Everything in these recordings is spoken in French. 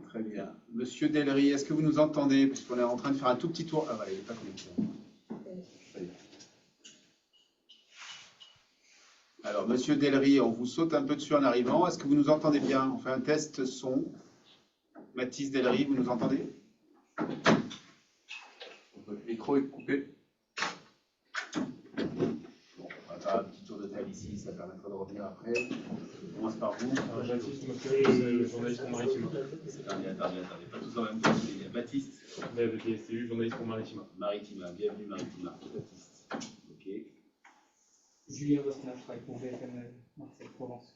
Très bien. Monsieur Delry, est-ce que vous nous entendez? Puisqu'on est en train de faire un tout petit tour. Ah voilà, il n'est pas connecté. Alors, Monsieur Delry, on vous saute un peu dessus en arrivant. Est-ce que vous nous entendez bien? On fait un test son. Mathis Delry, vous nous entendez? Votre micro est coupé. Bon, on va faire un petit tour de table ici, ça permettra de revenir après. On commence par vous. Baptiste Moquet, journaliste pour Maritima. Attendez, pas tous en même temps. Il y a Baptiste. BTSTU, journaliste pour Maritima. Maritima, bienvenue Maritima. Baptiste. Ok. Julien Bostin, je travaille pour BFM Marseille-Provence.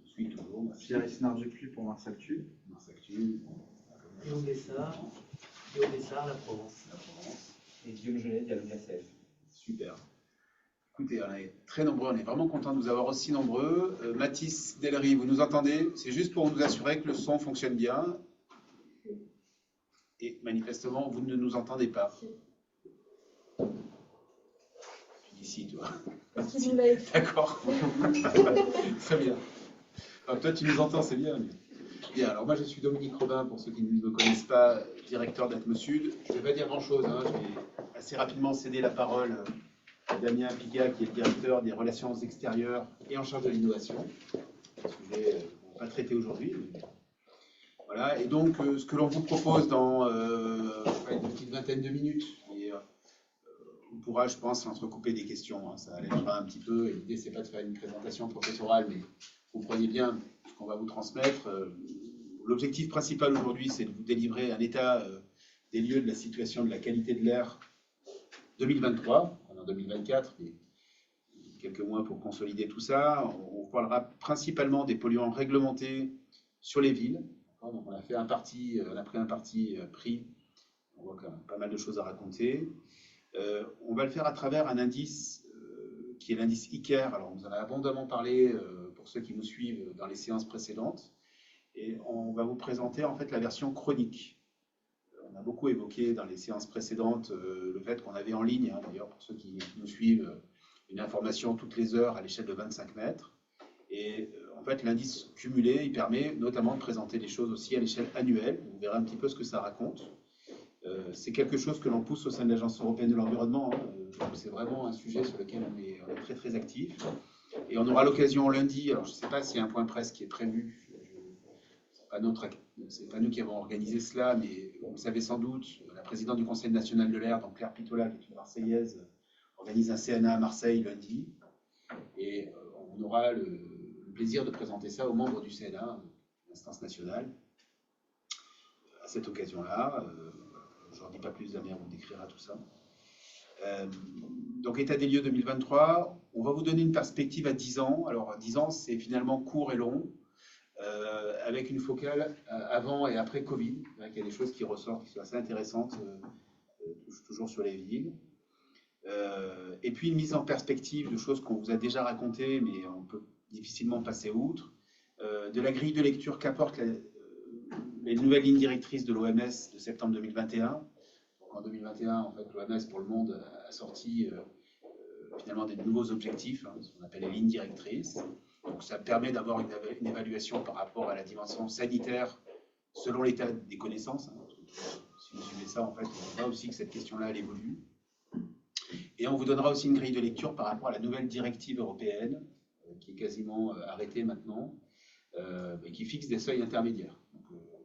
Je suis toujours. Merci. Pierre Isnard-Duclu pour Mars Actu. Mars Actu. Guillaume Bessard, La Provence. La Provence. Et Guillaume Genet, Dialogue SF. Super. Écoutez, on est très nombreux, on est vraiment content de vous avoir aussi nombreux. Mathis Delry, vous nous entendez? C'est juste pour nous assurer que le son fonctionne bien. Et manifestement, vous ne nous entendez pas. Tu dis si, toi. D'accord. Très bien. Alors, toi, tu nous entends, c'est bien. Bien, alors moi, je suis Dominique Robin, pour ceux qui ne me connaissent pas, directeur d'Atmo Sud. Je ne vais pas dire grand-chose, hein. Je vais assez rapidement céder la parole à Damien Piga, qui est le directeur des relations extérieures et en charge de l'innovation. Un sujet qu'on va pas traiter aujourd'hui. Voilà, et donc ce que l'on vous propose dans une petite vingtaine de minutes, et on pourra, je pense, l'entrecouper des questions, hein, ça allégera un petit peu, et l'idée c'est pas de faire une présentation professorale, mais vous comprenez bien ce qu'on va vous transmettre. L'objectif principal aujourd'hui, c'est de vous délivrer un état des lieux de la situation de la qualité de l'air 2023, en 2024, mais quelques mois pour consolider tout ça. On parlera principalement des polluants réglementés sur les villes. Donc on a fait on a pris un parti pris. On voit quand même pas mal de choses à raconter. On va le faire à travers un indice qui est l'indice ICARE. Alors on vous en a abondamment parlé pour ceux qui nous suivent dans les séances précédentes. Et on va vous présenter en fait la version chronique. On a beaucoup évoqué dans les séances précédentes le fait qu'on avait en ligne, hein, d'ailleurs pour ceux qui nous suivent, une information toutes les heures à l'échelle de 25 mètres. Et en fait, l'indice cumulé, il permet notamment de présenter les choses aussi à l'échelle annuelle. Vous verrez un petit peu ce que ça raconte. C'est quelque chose que l'on pousse au sein de l'Agence européenne de l'environnement. Hein. C'est vraiment un sujet sur lequel on est très très actif. Et on aura l'occasion lundi, alors je ne sais pas s'il y a un point presse qui est prévu, c'est pas nous qui avons organisé cela, mais vous le savez sans doute, la présidente du Conseil national de l'air, donc Claire Pitola, qui est une Marseillaise, organise un CNA à Marseille lundi. Et on aura le plaisir de présenter ça aux membres du CNA, l'instance nationale. À cette occasion-là, je n'en dis pas plus, Damien vous décrira tout ça. Donc, état des lieux 2023, on va vous donner une perspective à 10 ans. Alors, 10 ans, c'est finalement court et long, avec une focale avant et après Covid. Il y a des choses qui ressortent, qui sont assez intéressantes, toujours sur les villes. Et puis, une mise en perspective de choses qu'on vous a déjà racontées, mais on peut difficilement passer outre, de la grille de lecture qu'apportent les nouvelles lignes directrices de l'OMS de septembre 2021. En 2021, en fait, l'OMS pour le monde a sorti finalement des nouveaux objectifs, hein, ce qu'on appelle les lignes directrices. Donc ça permet d'avoir une évaluation par rapport à la dimension sanitaire selon l'état des connaissances. Hein. Si vous suivez ça, en fait, on voit aussi que cette question-là, elle évolue. Et on vous donnera aussi une grille de lecture par rapport à la nouvelle directive européenne, qui est quasiment arrêtée maintenant, et qui fixe des seuils intermédiaires.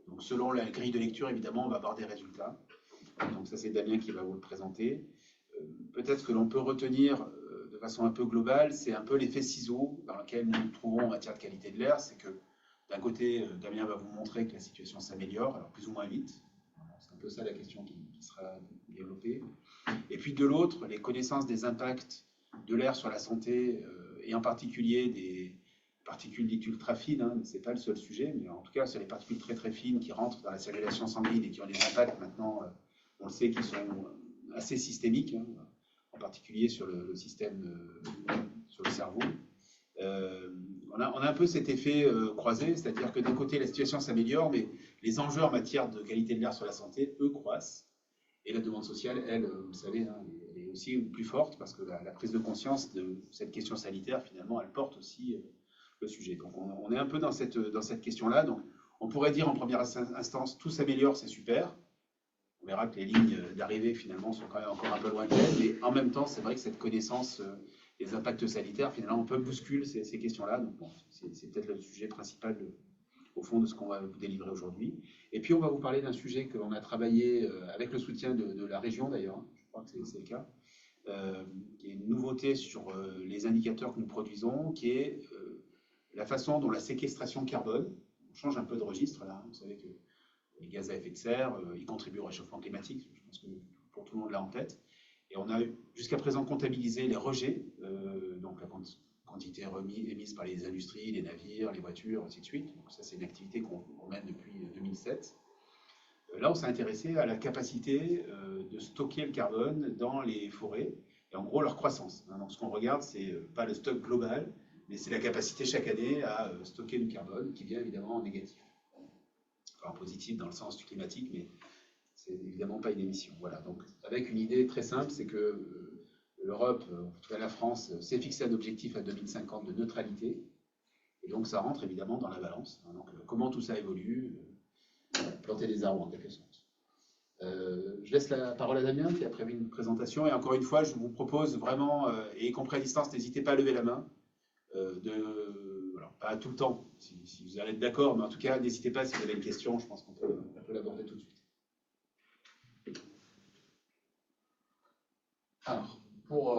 Donc selon la grille de lecture, évidemment, on va avoir des résultats. Donc ça, c'est Damien qui va vous le présenter. Peut-être que l'on peut retenir de façon un peu globale, c'est un peu l'effet ciseau dans lequel nous nous trouvons en matière de qualité de l'air. C'est que d'un côté, Damien va vous montrer que la situation s'améliore, alors plus ou moins vite. C'est un peu ça la question qui sera développée. Et puis de l'autre, les connaissances des impacts de l'air sur la santé, et en particulier des particules dites ultra fines, hein, ce n'est pas le seul sujet, mais en tout cas, c'est les particules très très fines qui rentrent dans la circulation sanguine et qui ont des impacts maintenant, on le sait, qui sont assez systémiques, hein, en particulier sur le système, sur le cerveau. On a un peu cet effet croisé, c'est-à-dire que d'un côté, la situation s'améliore, mais les enjeux en matière de qualité de l'air sur la santé, eux, croissent. Et la demande sociale, elle, vous le savez, hein, elle est aussi plus forte parce que la prise de conscience de cette question sanitaire, finalement, elle porte aussi le sujet. Donc on est un peu dans cette question-là. Donc on pourrait dire en première instance, tout s'améliore, c'est super. On verra que les lignes d'arrivée, finalement, sont quand même encore un peu lointaines. Mais en même temps, c'est vrai que cette connaissance des impacts sanitaires, finalement, on peut bousculer ces questions-là. Donc bon, c'est peut-être le sujet principal au fond de ce qu'on va vous délivrer aujourd'hui. Et puis on va vous parler d'un sujet que l'on a travaillé avec le soutien de la région d'ailleurs, je crois que c'est le cas, qui est une nouveauté sur les indicateurs que nous produisons, qui est la façon dont la séquestration carbone, on change un peu de registre là, vous savez que les gaz à effet de serre, ils contribuent au réchauffement climatique, je pense que pour tout le monde l'a en tête, et on a jusqu'à présent comptabilisé les rejets, donc la quantité émise par les industries, les navires, les voitures, ainsi de suite. Donc ça, c'est une activité qu'on mène depuis 2007. Là, on s'est intéressé à la capacité de stocker le carbone dans les forêts, et en gros, leur croissance. Donc ce qu'on regarde, c'est pas le stock global, mais c'est la capacité chaque année à stocker du carbone, qui vient évidemment en négatif. Enfin, en positif dans le sens du climatique, mais c'est évidemment pas une émission. Voilà, donc avec une idée très simple, c'est que l'Europe, en tout cas la France, s'est fixé un objectif à 2050 de neutralité, et donc ça rentre évidemment dans la balance. Donc comment tout ça évolue, planter des arbres en quelque sorte. Je laisse la parole à Damien qui a prévu une présentation, et encore une fois, je vous propose vraiment, et y compris à distance, n'hésitez pas à lever la main, alors, pas tout le temps, si vous allez être d'accord, mais en tout cas, n'hésitez pas si vous avez une question, je pense qu'on peut l'aborder tout de suite. Alors, pour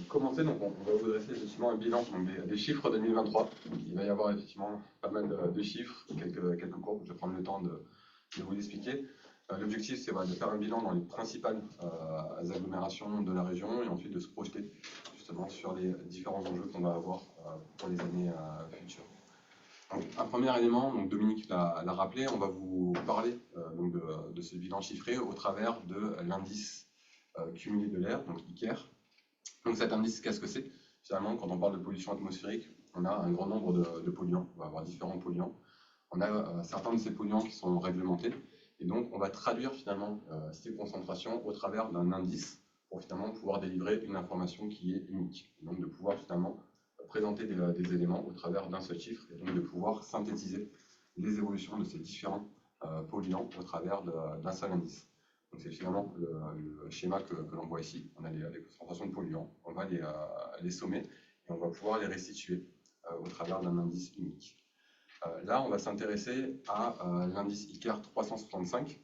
commencer, donc on va vous dresser effectivement un bilan donc des chiffres 2023. Donc, il va y avoir effectivement pas mal de chiffres, quelques courbes, je vais prendre le temps de vous expliquer. L'objectif, c'est de faire un bilan dans les principales agglomérations de la région et ensuite de se projeter justement sur les différents enjeux qu'on va avoir pour les années futures. Donc, un premier élément, donc Dominique l'a rappelé, on va vous parler donc de ce bilan chiffré au travers de l'indice cumulé de l'air, donc ICAR. Donc cet indice, qu'est-ce que c'est? Finalement, quand on parle de pollution atmosphérique, on a un grand nombre de polluants, on va avoir différents polluants. On a certains de ces polluants qui sont réglementés, et donc on va traduire finalement ces concentrations au travers d'un indice pour finalement pouvoir délivrer une information qui est unique. Et donc de pouvoir finalement présenter des éléments au travers d'un seul chiffre, et donc de pouvoir synthétiser les évolutions de ces différents polluants au travers d'un seul indice. Donc c'est finalement le schéma que l'on voit ici. On a les concentrations de polluants, on va les sommer et on va pouvoir les restituer au travers d'un indice unique. Là, on va s'intéresser à l'indice ICAR 365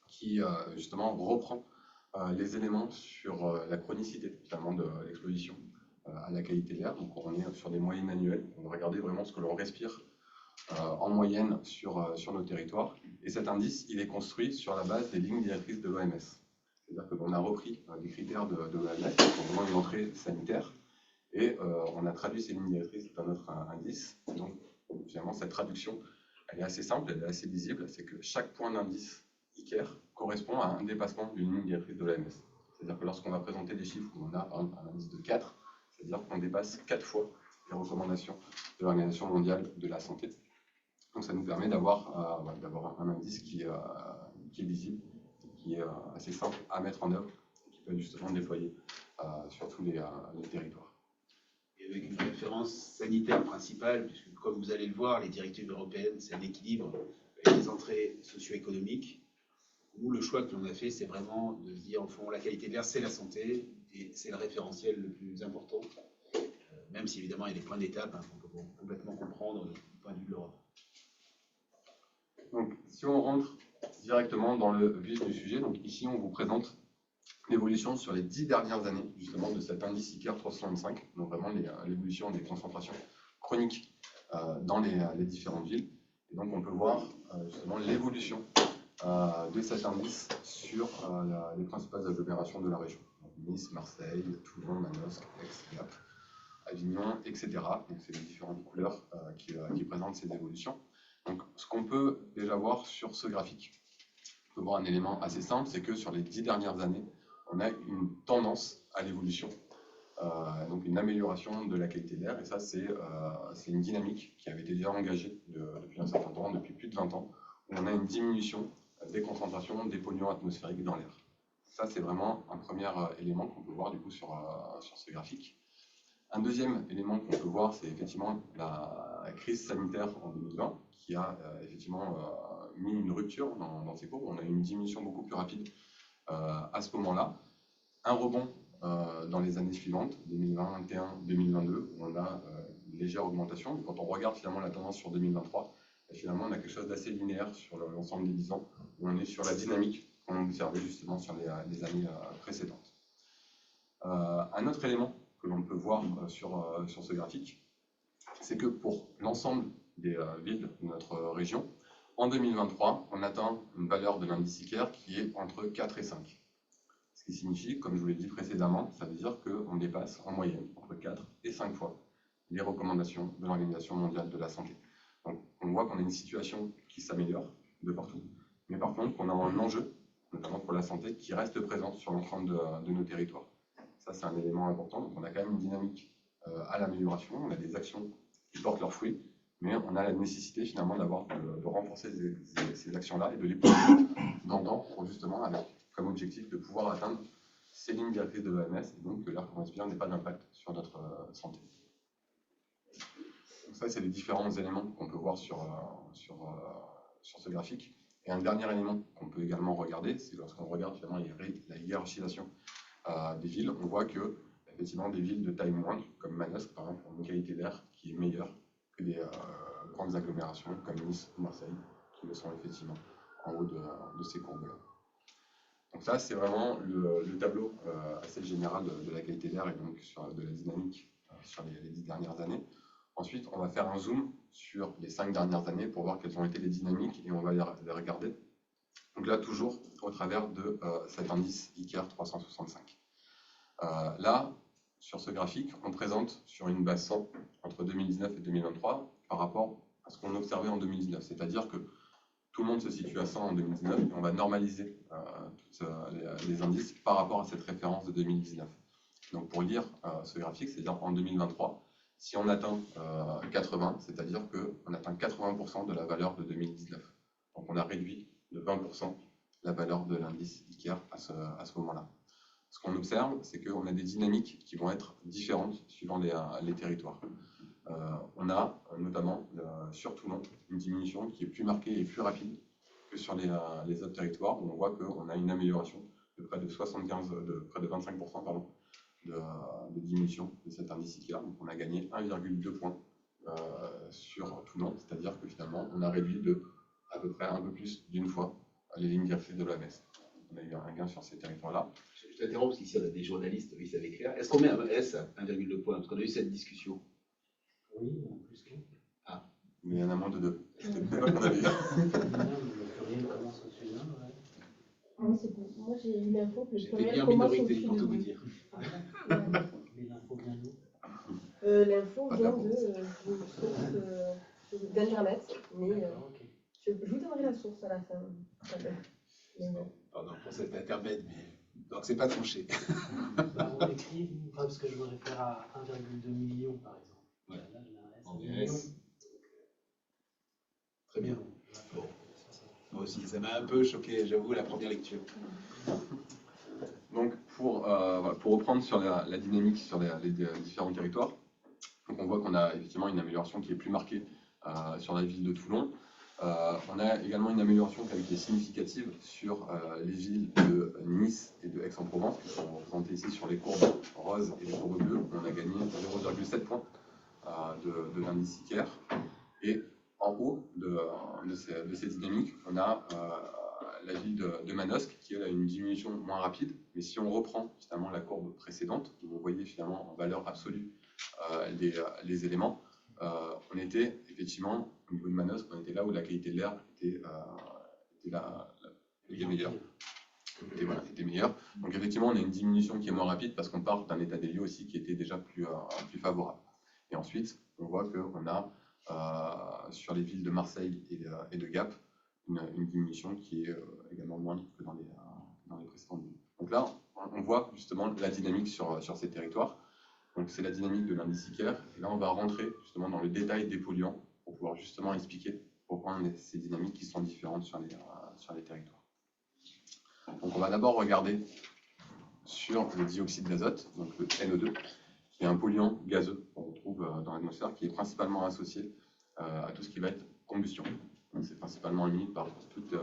qui justement reprend les éléments sur la chronicité finalement de l'exposition à la qualité de l'air. Donc on est sur des moyennes annuelles, on va regarder vraiment ce que l'on respire en moyenne sur nos territoires. Et cet indice, il est construit sur la base des lignes directrices de l'OMS. C'est-à-dire qu'on a repris des critères de l'OMS pour vraiment une entrée sanitaire, et on a traduit ces lignes directrices dans notre indice. Donc finalement, cette traduction, elle est assez simple, elle est assez lisible, c'est que chaque point d'indice ICAR correspond à un dépassement d'une ligne directrice de l'OMS. C'est-à-dire que lorsqu'on va présenter des chiffres où on a par exemple un indice de 4, c'est-à-dire qu'on dépasse 4 fois les recommandations de l'Organisation mondiale de la santé. Donc ça nous permet d'avoir un indice qui est lisible, qui est assez simple à mettre en œuvre et qui peut être justement déployé sur tous les territoires. Et avec une référence sanitaire principale, puisque comme vous allez le voir, les directives européennes, c'est un équilibre avec les entrées socio-économiques. Nous, le choix que l'on a fait, c'est vraiment de se dire, au fond, la qualité de l'air, c'est la santé, et c'est le référentiel le plus important, même si évidemment il y a des points d'étape qu'on peut complètement comprendre du point de vue de l'Europe. Donc, si on rentre directement dans le vif du sujet, donc ici on vous présente l'évolution sur les 10 dernières années, justement, de cet indice ICAR 365, donc vraiment l'évolution des concentrations chroniques dans les différentes villes. Et donc on peut voir justement l'évolution de cet indice sur les principales agglomérations de la région. Donc, Nice, Marseille, Toulon, Manosque, Aix, Gap, Avignon, etc. Donc c'est les différentes couleurs qui présentent ces évolutions. Donc ce qu'on peut déjà voir sur ce graphique, on peut voir un élément assez simple, c'est que sur les 10 dernières années, on a une tendance à l'évolution, donc une amélioration de la qualité de l'air, et ça c'est une dynamique qui avait été déjà engagée depuis un certain temps, depuis plus de 20 ans, où on a une diminution des concentrations des polluants atmosphériques dans l'air. Ça, c'est vraiment un premier élément qu'on peut voir du coup sur ce graphique. Un deuxième élément qu'on peut voir, c'est effectivement la crise sanitaire en 2020 qui a effectivement mis une rupture dans ces courbes. On a eu une diminution beaucoup plus rapide à ce moment-là. Un rebond dans les années suivantes, 2021, 2022, où on a une légère augmentation. Mais quand on regarde finalement la tendance sur 2023, finalement on a quelque chose d'assez linéaire sur l'ensemble des 10 ans, où on est sur la dynamique qu'on observait justement sur les années précédentes. Un autre élément que l'on peut voir sur ce graphique, c'est que pour l'ensemble des villes de notre région, en 2023, on atteint une valeur de l'indice ICARE qui est entre 4 et 5. Ce qui signifie, comme je vous l'ai dit précédemment, ça veut dire qu'on dépasse en moyenne entre 4 et 5 fois les recommandations de l'Organisation mondiale de la santé. Donc on voit qu'on a une situation qui s'améliore de partout, mais par contre qu'on a un enjeu, notamment pour la santé, qui reste présente sur l'ensemble de nos territoires. Ça, c'est un élément important. Donc on a quand même une dynamique à l'amélioration, on a des actions qui portent leurs fruits, mais on a la nécessité finalement de renforcer ces actions-là et de les poursuivre dans le temps pour justement avec comme objectif de pouvoir atteindre ces lignes directrices de l'OMS et donc que l'air qu'on respire n'ait pas d'impact sur notre santé. Donc ça, c'est les différents éléments qu'on peut voir sur ce graphique. Et un dernier élément qu'on peut également regarder, c'est lorsqu'on regarde finalement la hiérarchisation des villes, on voit que effectivement des villes de taille moindre, comme Manosque par exemple, ont une qualité d'air qui est meilleure que des grandes agglomérations comme Nice ou Marseille, qui le sont effectivement en haut de ces courbes-là. Donc ça, c'est vraiment le tableau assez général de la qualité d'air et donc de la dynamique sur les 10 dernières années. Ensuite, on va faire un zoom sur les 5 dernières années pour voir quelles ont été les dynamiques et on va les regarder. Donc là, toujours au travers de cet indice ICARE 365. Là, sur ce graphique, on présente sur une base 100 entre 2019 et 2023 par rapport à ce qu'on observait en 2019. C'est-à-dire que tout le monde se situe à 100 en 2019 et on va normaliser tous les indices par rapport à cette référence de 2019. Donc pour lire ce graphique, c'est-à-dire en 2023, si on atteint 80, c'est-à-dire qu'on atteint 80% de la valeur de 2019. Donc on a réduit de 20% la valeur de l'indice ICARE à ce moment-là. Ce qu'on observe, c'est qu'on a des dynamiques qui vont être différentes suivant les territoires. On a notamment sur Toulon une diminution qui est plus marquée et plus rapide que sur les autres territoires, où on voit qu'on a une amélioration de près de 25% pardon, de diminution de cet indice ICARE. Donc on a gagné 1,2 points sur Toulon, c'est-à-dire que finalement on a réduit de à peu près un peu plus d'une fois les lignes directrices de l'OMS. On a eu un gain sur ces territoires-là. Je t'interromps parce qu'ici on a des journalistes, oui, ça va écrire. Est-ce qu'on met un S à 1,2 points? Parce qu'on a eu cette discussion. Oui, en plus que. Ah. Mais il y en a moins de 2. C'était pas qu'on avait eu. Le pluriel commence au-dessus d'un, ouais. Moi j'ai eu l'info que le J'étais pluriel bien commence minorité au-dessus pour de tout vous nous. dire. Mais l'info vient d'où? L'info vient d'Internet, mais D'accord, ok. je vous donnerai la source à la fin. Mais bon. Pardon pour cet intermède, mais donc c'est pas tranché. Bah, on écrit, enfin, parce que je me réfère à 1,2 million par exemple. Ouais. Là, j'ai un S. En million. S. Très bien. Bon. Moi aussi, ça m'a un peu choqué, j'avoue, la première lecture. Donc pour reprendre sur la dynamique sur les différents territoires, donc on voit qu'on a effectivement une amélioration qui est plus marquée sur la ville de Toulon. On a également une amélioration qui est significative sur les villes de Nice et de Aix-en-Provence, qui sont représentées ici sur les courbes roses et les courbes bleues. On a gagné 0,7 points de l'indice ICARE. Et en haut de ces dynamiques, on a la ville de Manosque, qui a une diminution moins rapide. Mais si on reprend finalement la courbe précédente, où vous voyez finalement en valeur absolue les éléments, on était effectivement, au niveau de Manosque, on était là où la qualité de l'air était meilleure. Était meilleure. Donc effectivement, on a une diminution qui est moins rapide parce qu'on part d'un état des lieux aussi qui était déjà plus favorable. Et ensuite, on voit qu'on a sur les villes de Marseille et de Gap une diminution qui est également moindre que dans les précédentes villes. Donc là, on voit justement la dynamique sur ces territoires. Donc c'est la dynamique de l'indice ICARE. Et là, on va rentrer justement dans le détail des polluants pour pouvoir justement expliquer pourquoi on a ces dynamiques qui sont différentes sur les territoires. Donc on va d'abord regarder sur le dioxyde d'azote, donc le NO2, qui est un polluant gazeux qu'on retrouve dans l'atmosphère, qui est principalement associé à tout ce qui va être combustion. C'est principalement émis par toutes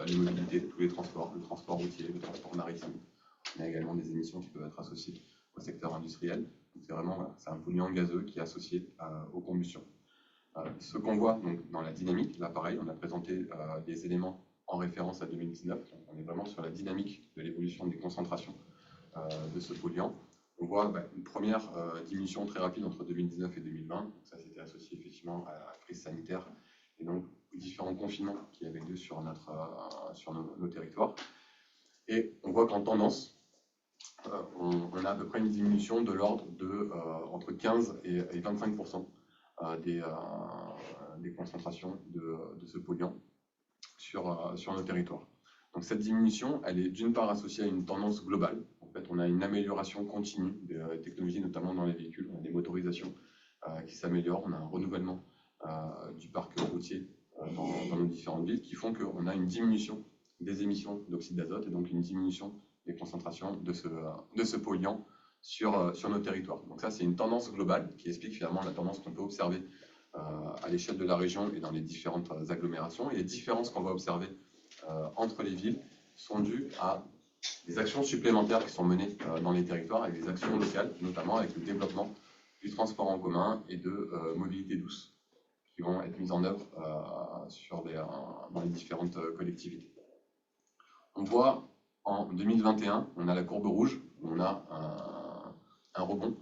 les mobilités, tous les transports, le transport routier, le transport maritime. On a également des émissions qui peuvent être associées au secteur industriel. C'est vraiment c'est un polluant gazeux qui est associé aux combustions. Ce qu'on voit donc, dans la dynamique, là pareil, on a présenté des éléments en référence à 2019. Donc, on est vraiment sur la dynamique de l'évolution des concentrations de ce polluant. On voit une première diminution très rapide entre 2019 et 2020. Donc, ça, c'était associé effectivement à la crise sanitaire et donc aux différents confinements qu'il y avait lieu sur nos territoires. Et on voit qu'en tendance, on a à peu près une diminution de l'ordre de entre 15 et 25% des concentrations de ce polluant sur nos territoires. Donc cette diminution, elle est d'une part associée à une tendance globale. En fait, on a une amélioration continue des technologies, notamment dans les véhicules. On a des motorisations qui s'améliorent, on a un renouvellement du parc routier dans nos différentes villes qui font qu'on a une diminution des émissions d'oxyde d'azote et donc une diminution des concentrations de ce polluant sur nos territoires. Donc ça, c'est une tendance globale qui explique finalement la tendance qu'on peut observer à l'échelle de la région et dans les différentes agglomérations. Et les différences qu'on va observer entre les villes sont dues à des actions supplémentaires qui sont menées dans les territoires avec des actions locales, notamment avec le développement du transport en commun et de mobilité douce qui vont être mises en œuvre dans les différentes collectivités. On voit en 2021, on a la courbe rouge, on a un rebond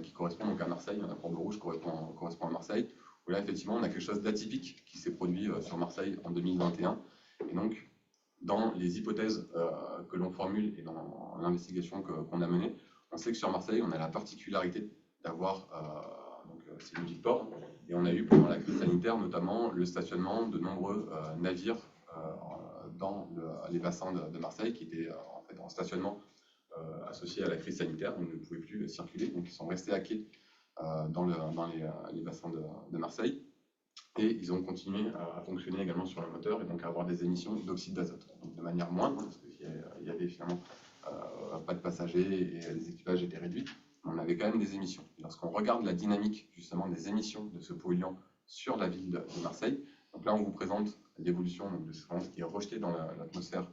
qui correspond donc à Marseille. La courbe rouge correspond à Marseille, où là, effectivement, on a quelque chose d'atypique qui s'est produit sur Marseille en 2021. Et donc, dans les hypothèses que l'on formule et dans l'investigation qu'on a menée, on sait que sur Marseille, on a la particularité d'avoir, c'est une ville port, et on a eu pendant la crise sanitaire notamment le stationnement de nombreux navires dans les bassins de Marseille qui étaient en fait en stationnement associé à la crise sanitaire. Ils ne pouvaient plus circuler, donc ils sont restés à quai dans les bassins de Marseille. Et ils ont continué à fonctionner également sur le moteur et donc à avoir des émissions d'oxyde d'azote. Donc de manière moindre, parce qu'il y avait finalement pas de passagers et les équipages étaient réduits, on avait quand même des émissions. Et lorsqu'on regarde la dynamique justement des émissions de ce polluant sur la ville de Marseille, donc là on vous présente l'évolution de ce qui est rejeté dans l'atmosphère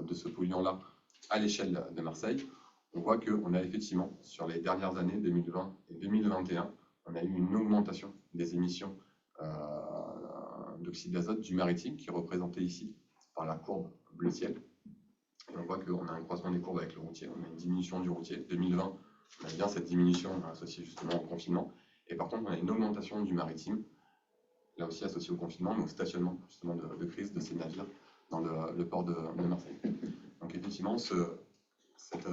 de ce polluant-là à l'échelle de Marseille. On voit qu'on a effectivement, sur les dernières années, 2020 et 2021, on a eu une augmentation des émissions d'oxyde d'azote du maritime, qui est représentée ici par la courbe bleu ciel. Et on voit qu'on a un croisement des courbes avec le routier, on a une diminution du routier. 2020, on a bien cette diminution associée justement au confinement. Et par contre, on a une augmentation du maritime, là aussi associée au confinement, mais au stationnement justement de crise de ces navires dans le port de Marseille. Donc effectivement, cette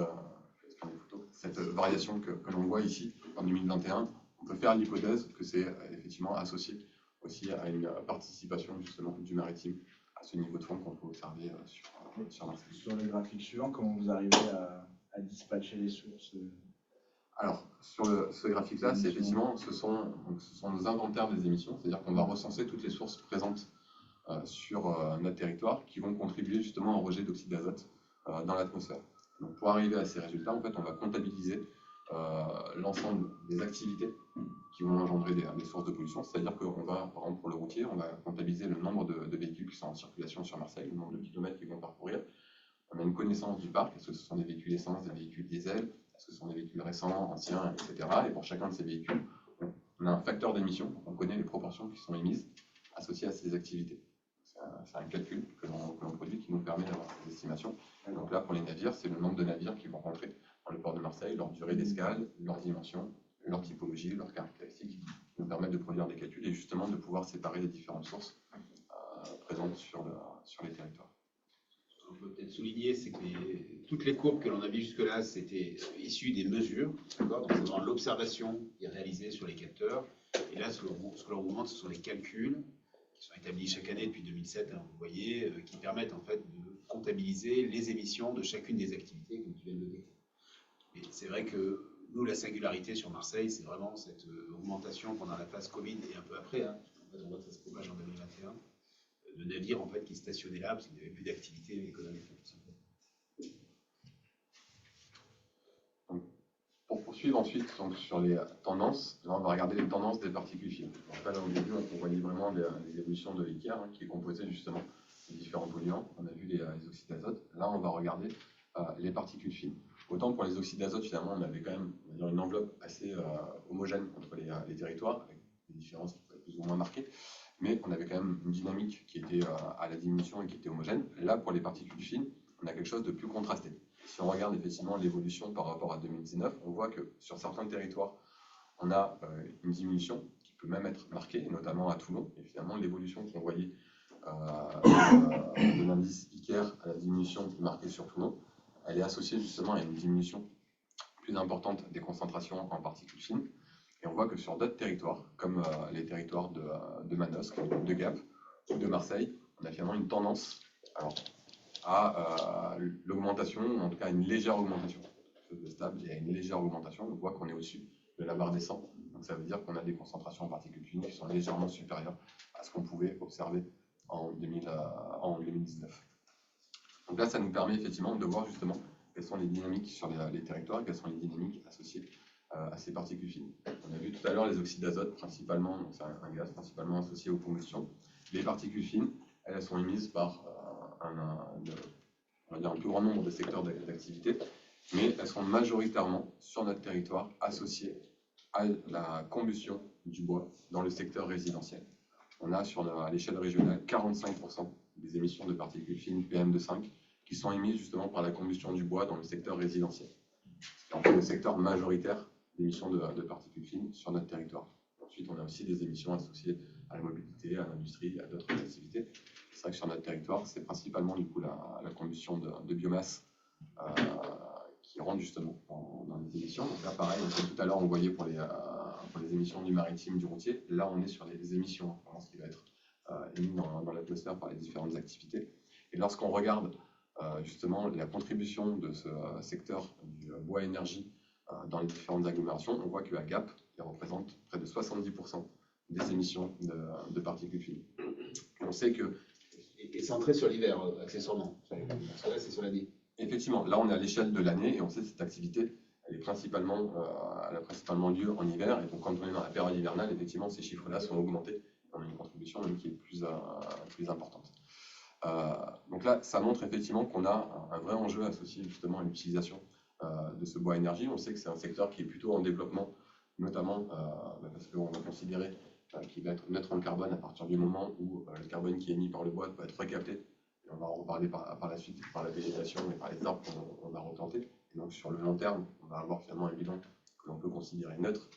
variation que l'on voit ici en 2021, on peut faire l'hypothèse que c'est effectivement associé aussi à une participation justement du maritime à ce niveau de fond qu'on peut observer sur Marseille. Sur le graphique suivant, comment vous arrivez à dispatcher les sources? Alors, sur ce graphique-là, c'est effectivement, ce sont nos inventaires des émissions, c'est-à-dire qu'on va recenser toutes les sources présentes sur notre territoire qui vont contribuer justement au rejet d'oxyde d'azote dans l'atmosphère. Donc, pour arriver à ces résultats, en fait, on va comptabiliser l'ensemble des activités qui vont engendrer des sources de pollution, c'est-à-dire qu'on va, par exemple pour le routier, on va comptabiliser le nombre de véhicules qui sont en circulation sur Marseille, le nombre de kilomètres qu'ils vont parcourir. On a une connaissance du parc, est-ce que ce sont des véhicules essence, des véhicules diesel, est-ce que ce sont des véhicules récents, anciens, etc. Et pour chacun de ces véhicules, on a un facteur d'émission, on connaît les proportions qui sont émises associées à ces activités. C'est un calcul que l'on produit qui nous permet d'avoir ces estimations. Et donc là, pour les navires, c'est le nombre de navires qui vont rentrer dans le port de Marseille, leur durée d'escale, leur dimension, leur typologie, leurs caractéristiques, qui nous permettent de produire des calculs et justement de pouvoir séparer les différentes sources présentes sur les territoires. Ce qu'on peut peut-être souligner, c'est que toutes les courbes que l'on a vues jusque-là, c'était issu des mesures, d'accord? Donc c'est vraiment l'observation qui est réalisée sur les capteurs. Et là, ce que l'on vous montre, ce sont les calculs qui sont établis chaque année depuis 2007, hein, vous voyez, qui permettent en fait de comptabiliser les émissions de chacune des activités, comme tu viens de le décrire. Et c'est vrai que nous, la singularité sur Marseille, c'est vraiment cette augmentation pendant la phase Covid et un peu après, hein, en fait, on voit que ça se propage en 2021, de navires en fait, qui stationnaient là parce qu'il n'y avait plus d'activité économique. Pour poursuivre ensuite donc, sur les tendances, là on va regarder les tendances des particules fines. Donc là au début on voyait vraiment les évolutions de l'ICAR qui est composé justement de différents polluants. On a vu les oxydes d'azote. Là on va regarder les particules fines. Autant pour les oxydes d'azote finalement on avait quand même on va dire, une enveloppe assez homogène entre les territoires avec des différences qui pouvaient être plus ou moins marquées. Mais on avait quand même une dynamique qui était à la diminution et qui était homogène. Là pour les particules fines on a quelque chose de plus contrasté. Si on regarde effectivement l'évolution par rapport à 2019, on voit que sur certains territoires, on a une diminution qui peut même être marquée, notamment à Toulon. Et finalement, l'évolution qu'on voyait de l'indice ICAR à la diminution marquée sur Toulon, elle est associée justement à une diminution plus importante des concentrations en particules fines. Et on voit que sur d'autres territoires, comme les territoires de Manosque, de Gap ou de Marseille, on a finalement une tendance à l'augmentation, en tout cas une légère augmentation. Quelque chose de stable, il y a une légère augmentation, on voit qu'on est au-dessus de la barre des 100. Donc ça veut dire qu'on a des concentrations en particules fines qui sont légèrement supérieures à ce qu'on pouvait observer en 2019. Donc là, ça nous permet effectivement de voir justement quelles sont les dynamiques sur les territoires, quelles sont les dynamiques associées à ces particules fines. On a vu tout à l'heure les oxydes d'azote, principalement, donc c'est un gaz principalement associé aux combustions. Les particules fines, elles sont émises par on va dire un plus grand nombre de secteurs d'activité, mais elles sont majoritairement sur notre territoire associées à la combustion du bois dans le secteur résidentiel. On a à l'échelle régionale 45% des émissions de particules fines PM2,5 qui sont émises justement par la combustion du bois dans le secteur résidentiel. C'est en fait le secteur majoritaire d'émissions de particules fines sur notre territoire. Ensuite, on a aussi des émissions associées à la mobilité, à l'industrie, à d'autres activités. C'est vrai que sur notre territoire, c'est principalement du coup la combustion de biomasse qui rentre justement dans les émissions. Donc là, pareil, comme tout à l'heure, on voyait pour les émissions du maritime, du routier. Là, on est sur les émissions, ce qui va être émis dans l'atmosphère par les différentes activités. Et lorsqu'on regarde justement la contribution de ce secteur du bois énergie dans les différentes agglomérations, on voit qu'à Gap, il représente près de 70% des émissions de particules fines. On sait que Et centré sur l'hiver, accessoirement. Parce que là, c'est sur l'année. effectivement, là on est à l'échelle de l'année et on sait que cette activité, elle a principalement lieu en hiver. Et donc quand on est dans la période hivernale, effectivement, ces chiffres-là sont augmentés. On a une contribution même qui est plus importante. Donc là, ça montre effectivement qu'on a un vrai enjeu associé justement à l'utilisation de ce bois énergie. On sait que c'est un secteur qui est plutôt en développement, notamment parce qu'on va considérer qu'il va être neutre en carbone à partir du moment où le carbone qui est émis par le bois peut être recapté. Et on va en reparler par la suite par la végétation et par les arbres qu'on va replanter. Et donc sur le long terme, on va avoir finalement un bilan que l'on peut considérer neutre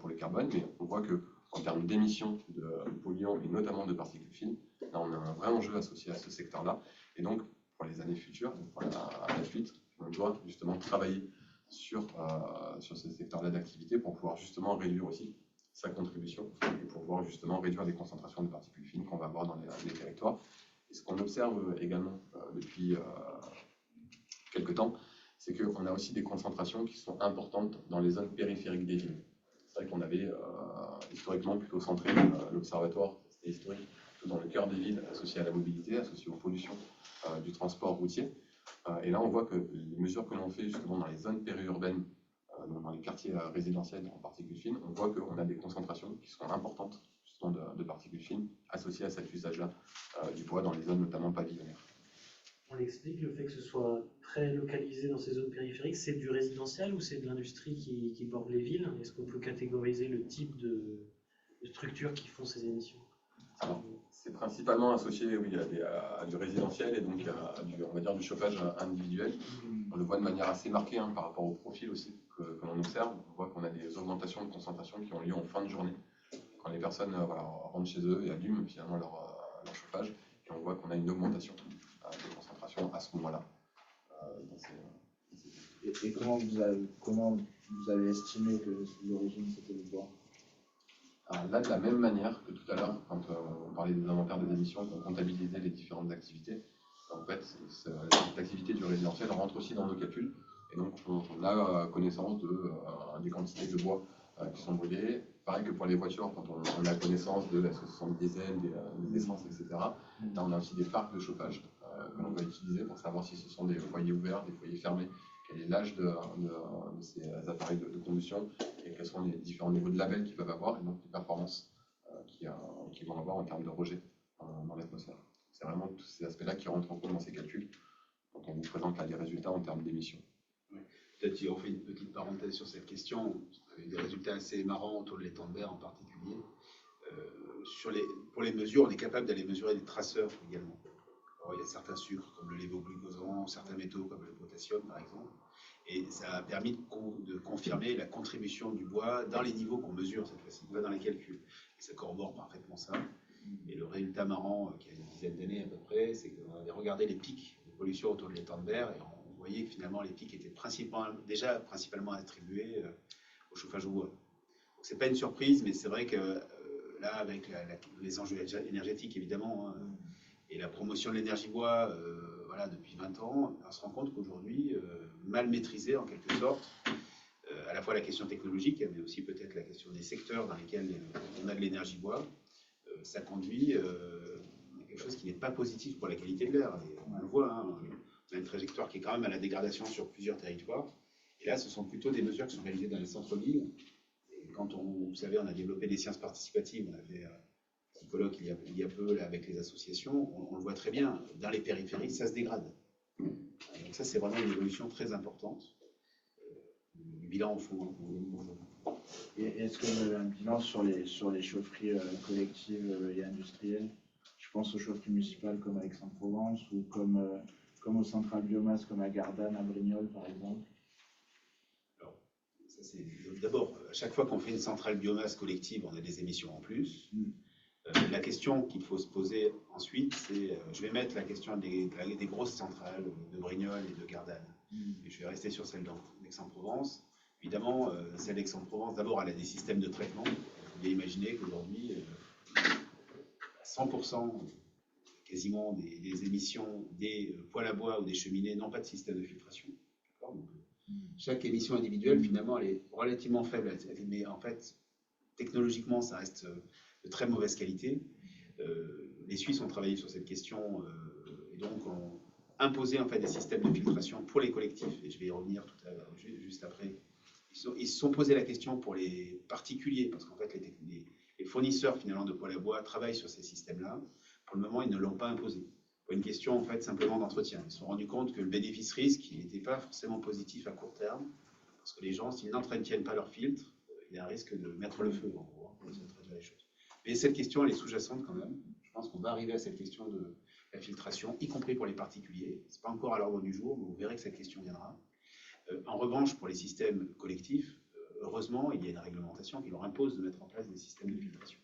pour le carbone, mais on voit que en termes d'émissions de polluants et notamment de particules fines, là on a un vrai enjeu associé à ce secteur-là. Et donc pour les années futures, pour la suite, on doit justement travailler sur ce secteur-là d'activité pour pouvoir justement réduire aussi sa contribution et pour pouvoir justement réduire les concentrations de particules fines qu'on va avoir dans les territoires. Et ce qu'on observe également depuis quelques temps, c'est qu'on a aussi des concentrations qui sont importantes dans les zones périphériques des villes. C'est vrai qu'on avait historiquement plutôt centré l'observatoire, c'était historique, plutôt dans le cœur des villes, associé à la mobilité, associé aux pollutions du transport routier. Et là, on voit que les mesures que l'on fait justement dans les zones périurbaines, dans les quartiers résidentiels en particules fines, on voit qu'on a des concentrations qui sont importantes justement de particules fines associées à cet usage-là du bois dans les zones notamment pavillonnaires. On explique le fait que ce soit très localisé dans ces zones périphériques, c'est du résidentiel ou c'est de l'industrie qui borde les villes? Est-ce qu'on peut catégoriser le type de structures qui font ces émissions? Alors, c'est principalement associé oui, à du résidentiel et donc on va dire du chauffage individuel. On le voit de manière assez marquée par rapport au profil aussi que l'on observe. On voit qu'on a des augmentations de concentration qui ont lieu en fin de journée, quand les personnes rentrent chez eux et allument finalement leur chauffage. Et on voit qu'on a une augmentation des concentrations à ce moment-là. Et comment vous avez estimé que l'origine c'était le bois? Alors là, de la même manière que tout à l'heure, quand on parlait des inventaires des émissions, qu'on comptabilisait les différentes activités, en fait, l'activité du résidentiel rentre aussi dans nos calculs. Et donc, on a connaissance des quantités de bois qui sont brûlées. Pareil que pour les voitures, quand on a connaissance de est-ce que ce sont des diesels, des essences, etc. Là, on a aussi des parcs de chauffage que l'on va utiliser pour savoir si ce sont des foyers ouverts, des foyers fermés, quel est l'âge de ces appareils de combustion et quels sont les différents niveaux de label qu'ils peuvent avoir et donc les performances qu'ils vont avoir en termes de rejet dans l'atmosphère. C'est vraiment tous ces aspects-là qui rentrent en compte dans ces calculs quand on vous présente là, les résultats en termes d'émissions. Peut-être si on fait une petite parenthèse sur cette question, on a eu des résultats assez marrants autour de l'étang de berre en particulier. Pour les mesures, on est capable d'aller mesurer des traceurs également. Alors, il y a certains sucres comme le lévoglucosan, certains métaux comme le potassium par exemple. Et ça a permis de confirmer la contribution du bois dans les niveaux qu'on mesure cette fois-ci, pas dans les calculs. Et ça corrobore parfaitement ça. Et le résultat marrant, qui a une dizaine d'années à peu près, c'est qu'on avait regardé les pics de pollution autour de l'étang de berre et on voyait que finalement les pics étaient principalement attribués au chauffage au bois. Donc c'est pas une surprise, mais c'est vrai que là, avec les enjeux énergétiques évidemment, et la promotion de l'énergie bois, voilà, depuis 20 ans, on se rend compte qu'aujourd'hui, mal maîtrisée en quelque sorte, à la fois la question technologique, mais aussi peut-être la question des secteurs dans lesquels on a de l'énergie bois, ça conduit à quelque chose qui n'est pas positif pour la qualité de l'air. On le voit, hein, on a une trajectoire qui est quand même à la dégradation sur plusieurs territoires. Et là, ce sont plutôt des mesures qui sont réalisées dans les centres-villes. Et quand vous savez, on a développé des sciences participatives, on a fait un petit colloque il y a peu là, avec les associations, on le voit très bien, dans les périphéries, ça se dégrade. Donc ça, c'est vraiment une évolution très importante du bilan au fond. Et est-ce que vous avez un bilan sur les chaufferies collectives et industrielles? Je pense aux chaufferies municipales comme à Aix-en-Provence ou comme aux centrales biomasse comme à Gardanne, à Brignoles par exemple. Alors, ça c'est d'abord, à chaque fois qu'on fait une centrale biomasse collective, on a des émissions en plus. La question qu'il faut se poser ensuite, c'est, je vais mettre la question des grosses centrales de Brignoles et de Gardanne. Et je vais rester sur celle d'Aix-en-Provence. Évidemment, celle d'Aix-en-Provence, d'abord, elle a des systèmes de traitement. Il faut bien imaginer qu'aujourd'hui, 100% quasiment des émissions des poêles à bois ou des cheminées n'ont pas de système de filtration. Donc, chaque émission individuelle, finalement, elle est relativement faible. Mais en fait, technologiquement, ça reste de très mauvaise qualité. Les Suisses ont travaillé sur cette question et donc ont imposé en fait, des systèmes de filtration pour les collectifs. Et je vais y revenir tout à l'heure, juste après. Ils se sont posé la question pour les particuliers, parce qu'en fait, les fournisseurs finalement de poêles à bois travaillent sur ces systèmes-là. Pour le moment, ils ne l'ont pas imposé. Pour une question en fait simplement d'entretien. Ils se sont rendus compte que le bénéfice-risque n'était pas forcément positif à court terme, parce que les gens, s'ils n'entretiennent pas leur filtre, il y a un risque de mettre le feu, en gros, pour traduire les choses. Mais cette question, elle est sous-jacente quand même. Je pense qu'on va arriver à cette question de la filtration, y compris pour les particuliers. Ce n'est pas encore à l'ordre du jour, mais vous verrez que cette question viendra. En revanche, pour les systèmes collectifs, heureusement, il y a une réglementation qui leur impose de mettre en place des systèmes de filtration.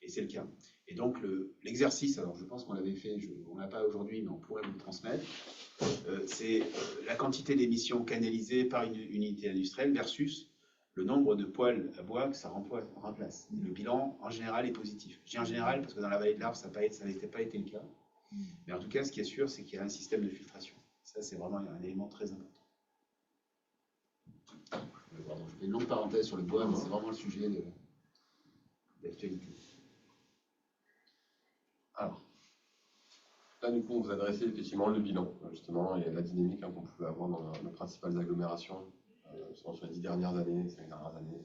Et c'est le cas. Et donc, l'exercice, alors je pense qu'on l'avait fait, on ne l'a pas aujourd'hui, mais on pourrait vous le transmettre, c'est la quantité d'émissions canalisées par une unité industrielle versus le nombre de poêles à bois que ça remplace. Et le bilan, en général, est positif. Je dis en général parce que dans la vallée de l'Arve, ça n'avait pas été le cas. Mais en tout cas, ce qui est sûr, c'est qu'il y a un système de filtration. Ça, c'est vraiment un élément très important. Pardon, je fais une longue parenthèse sur le bois, mais c'est vraiment le sujet d'actualité. Alors, là, du coup, on vous adressait effectivement le bilan, justement, et la dynamique qu'on pouvait avoir dans nos principales agglomérations sur les 10 dernières années, 5 dernières années,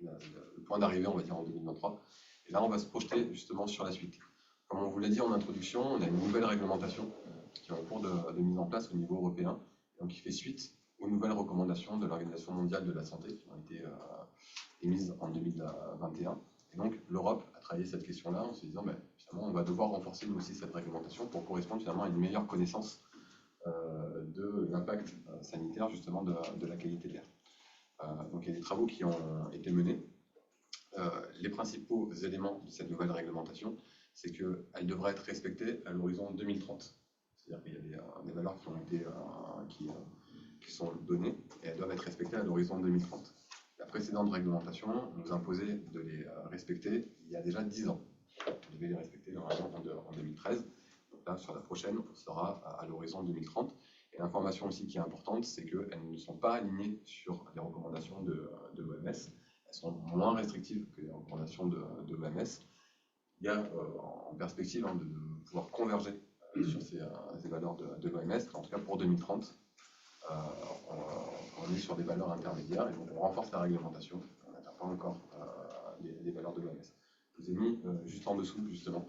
le point d'arrivée, on va dire, en 2023. Et là, on va se projeter justement sur la suite. Comme on vous l'a dit en introduction, on a une nouvelle réglementation qui est en cours de mise en place au niveau européen, donc qui fait suite aux nouvelles recommandations de l'Organisation mondiale de la santé qui ont été émises en 2021. Et donc, l'Europe a travaillé cette question-là en se disant, finalement, on va devoir renforcer nous aussi cette réglementation pour correspondre finalement à une meilleure connaissance de l'impact sanitaire justement de la qualité de l'air. Donc, il y a des travaux qui ont été menés. Les principaux éléments de cette nouvelle réglementation, c'est qu'elle devrait être respectée à l'horizon 2030. C'est-à-dire qu'il y a des valeurs qui ont été qui sont données et elles doivent être respectées à l'horizon 2030. La précédente réglementation nous imposait de les respecter il y a déjà 10 ans. On devait les respecter normalement en 2013. Donc là, sur la prochaine, on sera à l'horizon 2030. Et l'information aussi qui est importante, c'est qu'elles ne sont pas alignées sur les recommandations de l'OMS. Elles sont moins restrictives que les recommandations de l'OMS. Il y a en perspective de pouvoir converger sur ces valeurs de l'OMS, en tout cas pour 2030. on est sur des valeurs intermédiaires et donc on renforce la réglementation. On n'atteint pas encore des valeurs de l'OMS. Je vous ai mis juste en dessous, justement,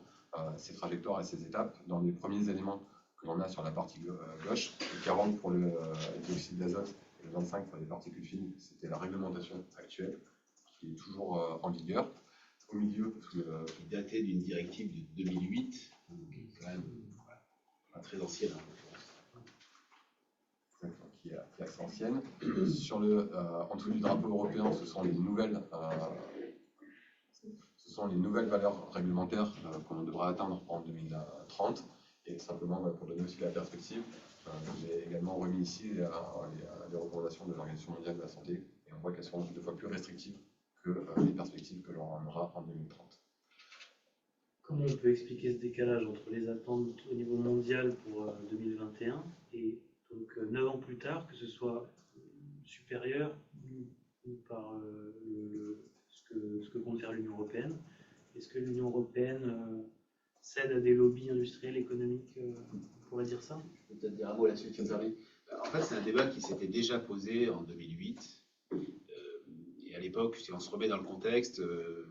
ces trajectoires et ces étapes. Dans les premiers éléments que l'on a sur la partie gauche, le 40 pour le dioxyde d'azote et le 25 pour les particules fines, c'était la réglementation actuelle qui est toujours en vigueur. Au milieu, Qui datait d'une directive de 2008, qui est quand même pas très ancienne en l'occurrence. qui est assez ancienne. Sur en dessous du drapeau européen, ce sont les nouvelles valeurs réglementaires qu'on devra atteindre en 2030. Et simplement pour donner aussi la perspective, j'ai également remis ici les recommandations de l'Organisation mondiale de la santé. Et on voit qu'elles sont 2 fois plus restrictives que les perspectives que l'on aura en 2030. Comment on peut expliquer ce décalage entre les attentes au niveau mondial pour 2021 et donc 9 ans plus tard, que ce soit supérieur ou par ce que compte faire l'Union européenne? Est-ce que l'Union européenne cède à des lobbies industriels, économiques, on pourrait dire ça? Je peux peut-être dire un mot là-dessus, tu me permets. En fait, c'est un débat qui s'était déjà posé en 2008. Et à l'époque, si on se remet dans le contexte,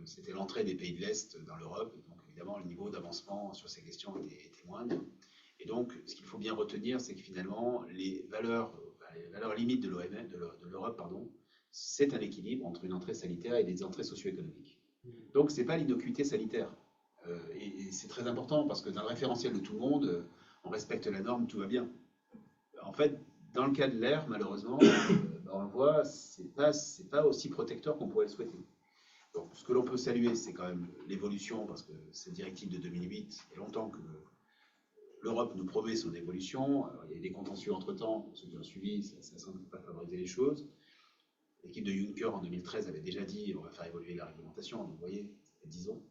c'était l'entrée des pays de l'Est dans l'Europe. Donc évidemment, le niveau d'avancement sur ces questions était moindre. Et donc, ce qu'il faut bien retenir, c'est que finalement, les valeurs limites de l'Europe, c'est un équilibre entre une entrée sanitaire et des entrées socio-économiques. Donc, ce n'est pas l'innocuité sanitaire. Et c'est très important parce que dans le référentiel de tout le monde, on respecte la norme, tout va bien. En fait, dans le cas de l'air, malheureusement, on le voit, c'est pas aussi protecteur qu'on pourrait le souhaiter. Donc, ce que l'on peut saluer, c'est quand même l'évolution, parce que cette directive de 2008, il y a longtemps que l'Europe nous promet son évolution. Alors, il y a eu des contentieux entre-temps, pour ceux qui ont suivi, ça n'a sans doute pas favorisé les choses. L'équipe de Juncker en 2013 avait déjà dit on va faire évoluer la réglementation, donc vous voyez, ça fait 10 ans.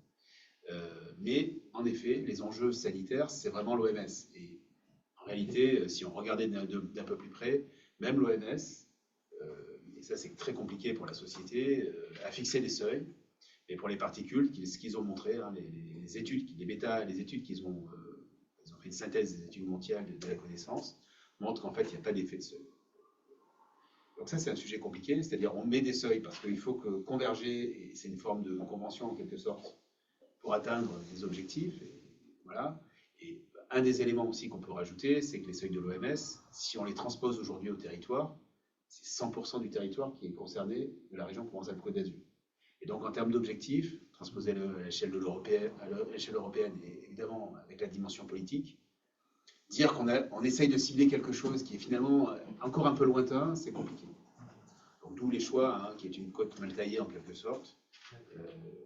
Mais en effet, les enjeux sanitaires, c'est vraiment l'OMS. Et en réalité, si on regardait d'un peu plus près, même l'OMS, et ça c'est très compliqué pour la société, a fixé des seuils. Et pour les particules, ce qu'ils ont montré, hein, les études qu'ils ont ils ont fait une synthèse des études mondiales de la connaissance, montrent qu'en fait, il n'y a pas d'effet de seuil. Donc ça, c'est un sujet compliqué, c'est-à-dire on met des seuils parce qu'il faut converger, et c'est une forme de convention en quelque sorte, pour atteindre des objectifs. Et voilà. Et un des éléments aussi qu'on peut rajouter, c'est que les seuils de l'OMS, si on les transpose aujourd'hui au territoire, c'est 100% du territoire qui est concerné de la région Provence-Alpes-Côte d'Azur. Et donc en termes d'objectifs, transposer à l'échelle européenne et évidemment avec la dimension politique, dire qu'on essaye de cibler quelque chose qui est finalement encore un peu lointain, c'est compliqué. Donc d'où les choix, hein, qui est une côte mal taillée en quelque sorte,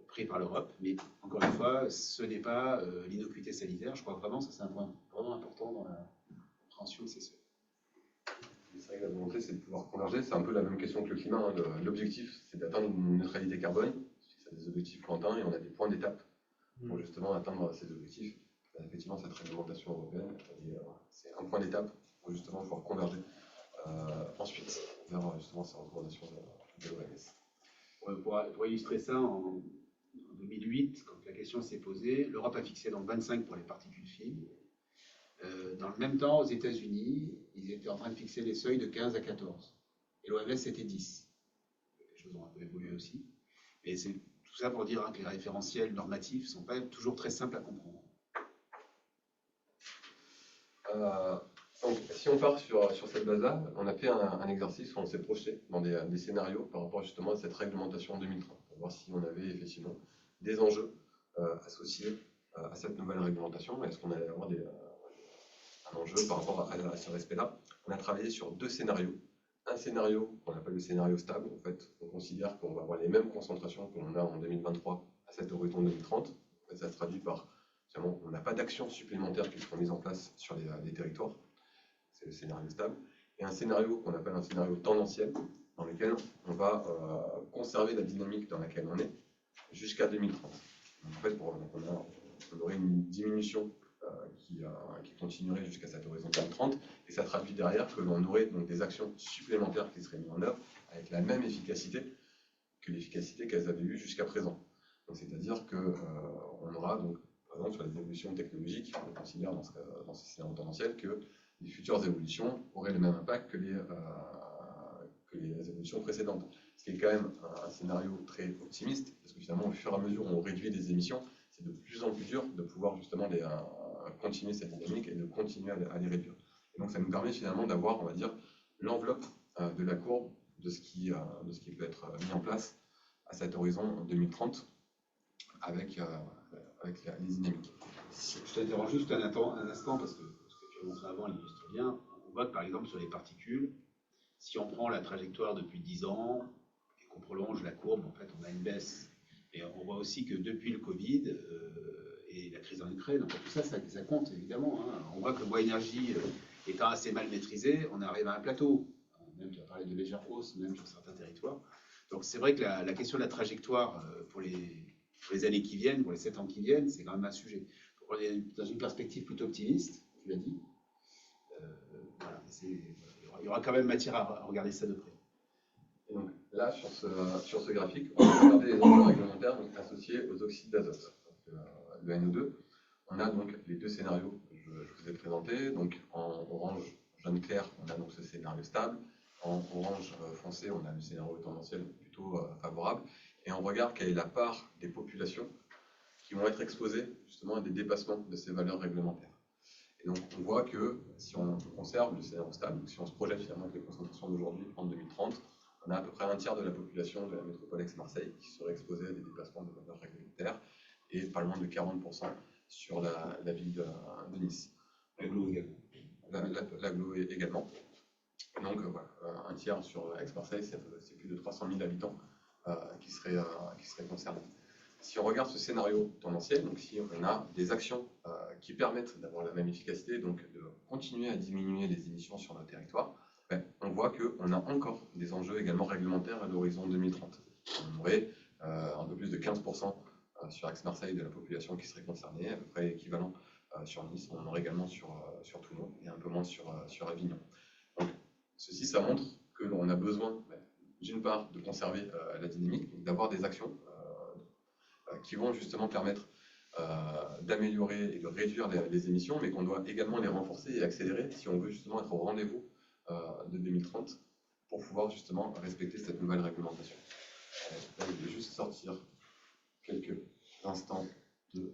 pris par l'Europe. Mais encore une fois, ce n'est pas l'innocuité sanitaire. Je crois vraiment que c'est un point vraiment important dans la compréhension de ces seuils. C'est vrai que la volonté, c'est de pouvoir converger. C'est un peu la même question que le climat. Hein. L'objectif, c'est d'atteindre une neutralité carbone. C'est des objectifs lointains et on a des points d'étape pour justement atteindre ces objectifs. Effectivement, cette réglementation européenne, c'est un point d'étape pour justement pouvoir converger ensuite vers justement ces recommandations de l'OMS. Pour illustrer ça, en 2008, quand la question s'est posée, l'Europe a fixé donc 25 pour les particules fines. Dans le même temps, aux États-Unis, ils étaient en train de fixer les seuils de 15 à 14. Et l'OMS, c'était 10. Les choses ont un peu évolué aussi. Mais c'est tout ça pour dire, hein, que les référentiels normatifs ne sont pas toujours très simples à comprendre. Donc, si on part sur cette base-là, on a fait un exercice où on s'est projeté dans des scénarios par rapport justement à cette réglementation en 2030, pour voir si on avait effectivement des enjeux associés à cette nouvelle réglementation. Est-ce qu'on allait avoir un enjeu par rapport à ce respect-là? On a travaillé sur 2 scénarios. Un scénario qu'on appelle le scénario stable. En fait, on considère qu'on va avoir les mêmes concentrations que l'on a en 2023 à cet horizon 2030. En fait, ça se traduit par, on n'a pas d'actions supplémentaires qui seront mises en place sur les territoires. C'est le scénario stable. Et un scénario qu'on appelle un scénario tendanciel, dans lequel on va conserver la dynamique dans laquelle on est jusqu'à 2030. Donc, en fait, on aurait une diminution qui continuerait jusqu'à cet horizon 2030, et ça traduit derrière que l'on aurait donc des actions supplémentaires qui seraient mises en œuvre avec la même efficacité que l'efficacité qu'elles avaient eue jusqu'à présent. C'est-à-dire qu'on aura donc, par exemple, sur les évolutions technologiques, on considère dans ce scénario tendanciel que les futures évolutions auraient le même impact que les évolutions précédentes. Ce qui est quand même un scénario très optimiste, parce que finalement, au fur et à mesure où on réduit les émissions, c'est de plus en plus dur de pouvoir justement continuer cette dynamique et de continuer à les réduire. Et donc ça nous permet finalement d'avoir, on va dire, l'enveloppe de la courbe de ce qui peut être mis en place à cet horizon 2030 avec les dynamiques. Je t'interromps juste un instant parce que ce que tu as montré avant illustre bien. On voit que par exemple sur les particules, si on prend la trajectoire depuis 10 ans et qu'on prolonge la courbe, en fait on a une baisse. Et on voit aussi que depuis le Covid et la crise en Ukraine, en fait, tout ça, ça compte évidemment. Hein. On voit que le bois énergie étant assez mal maîtrisé, on arrive à un plateau. Même tu as parlé de légère hausse, même sur certains territoires. Donc c'est vrai que la question de la trajectoire pour les années qui viennent, pour les 7 ans qui viennent, c'est quand même un sujet. Donc, on est dans une perspective plutôt optimiste, tu l'as dit. Voilà, il y aura quand même matière à regarder ça de près. Et donc là, sur ce graphique, on va regarder les enjeux réglementaires donc, associés aux oxydes d'azote. Le NO2, on a donc les deux scénarios que je vous ai présentés. Donc en orange jaune clair, on a donc ce scénario stable. En orange foncé, on a le scénario tendanciel plutôt favorable. Et on regarde quelle est la part des populations qui vont être exposées justement à des dépassements de ces valeurs réglementaires. Et donc on voit que si on conserve le scénario stable, si on se projette finalement avec les concentrations d'aujourd'hui en 2030, on a à peu près un tiers de la population de la métropole Aix-Marseille qui serait exposée à des dépassements de valeurs réglementaires et pas loin de 40% sur la ville de Nice. L'agglo également. L'agglo également. Donc voilà, un tiers sur Aix-Marseille, c'est plus de 300 000 habitants qui seraient concernés. Si on regarde ce scénario tendanciel, donc si on a des actions qui permettent d'avoir la même efficacité, donc de continuer à diminuer les émissions sur nos territoires, on voit qu'on a encore des enjeux également réglementaires à l'horizon 2030. On aurait un peu plus de 15% sur Aix-Marseille de la population qui serait concernée, à peu près équivalent sur Nice, on aurait également sur Toulon et un peu moins sur Avignon. Donc, ceci, ça montre que l'on a besoin, d'une part, de conserver la dynamique, d'avoir des actions qui vont justement permettre d'améliorer et de réduire les émissions, mais qu'on doit également les renforcer et accélérer si on veut justement être au rendez-vous de 2030 pour pouvoir justement respecter cette nouvelle réglementation. Là, je vais juste sortir quelques instants de...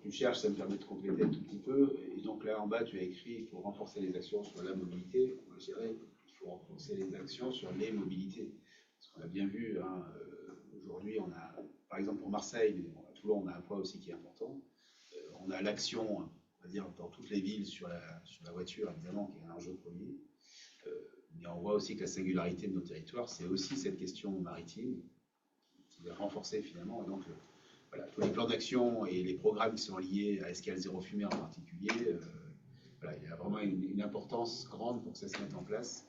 Tu cherches, ça me permet de compléter un tout petit peu. Et donc là, en bas, tu as écrit il faut renforcer les actions sur la mobilité. Moi, je dirais il faut renforcer les actions sur les mobilités. Parce qu'on a bien vu, hein, aujourd'hui, on a, par exemple pour Marseille, mais à Toulon, on a un point aussi qui est important. On a l'action, on va dire, dans toutes les villes sur la voiture, évidemment, qui est un enjeu premier. Mais on voit aussi que la singularité de nos territoires, c'est aussi cette question maritime qui est renforcée finalement. Et donc, voilà, tous les plans d'action et les programmes qui sont liés à Escale Zéro Fumée en particulier, voilà, il y a vraiment une importance grande pour que ça se mette en place.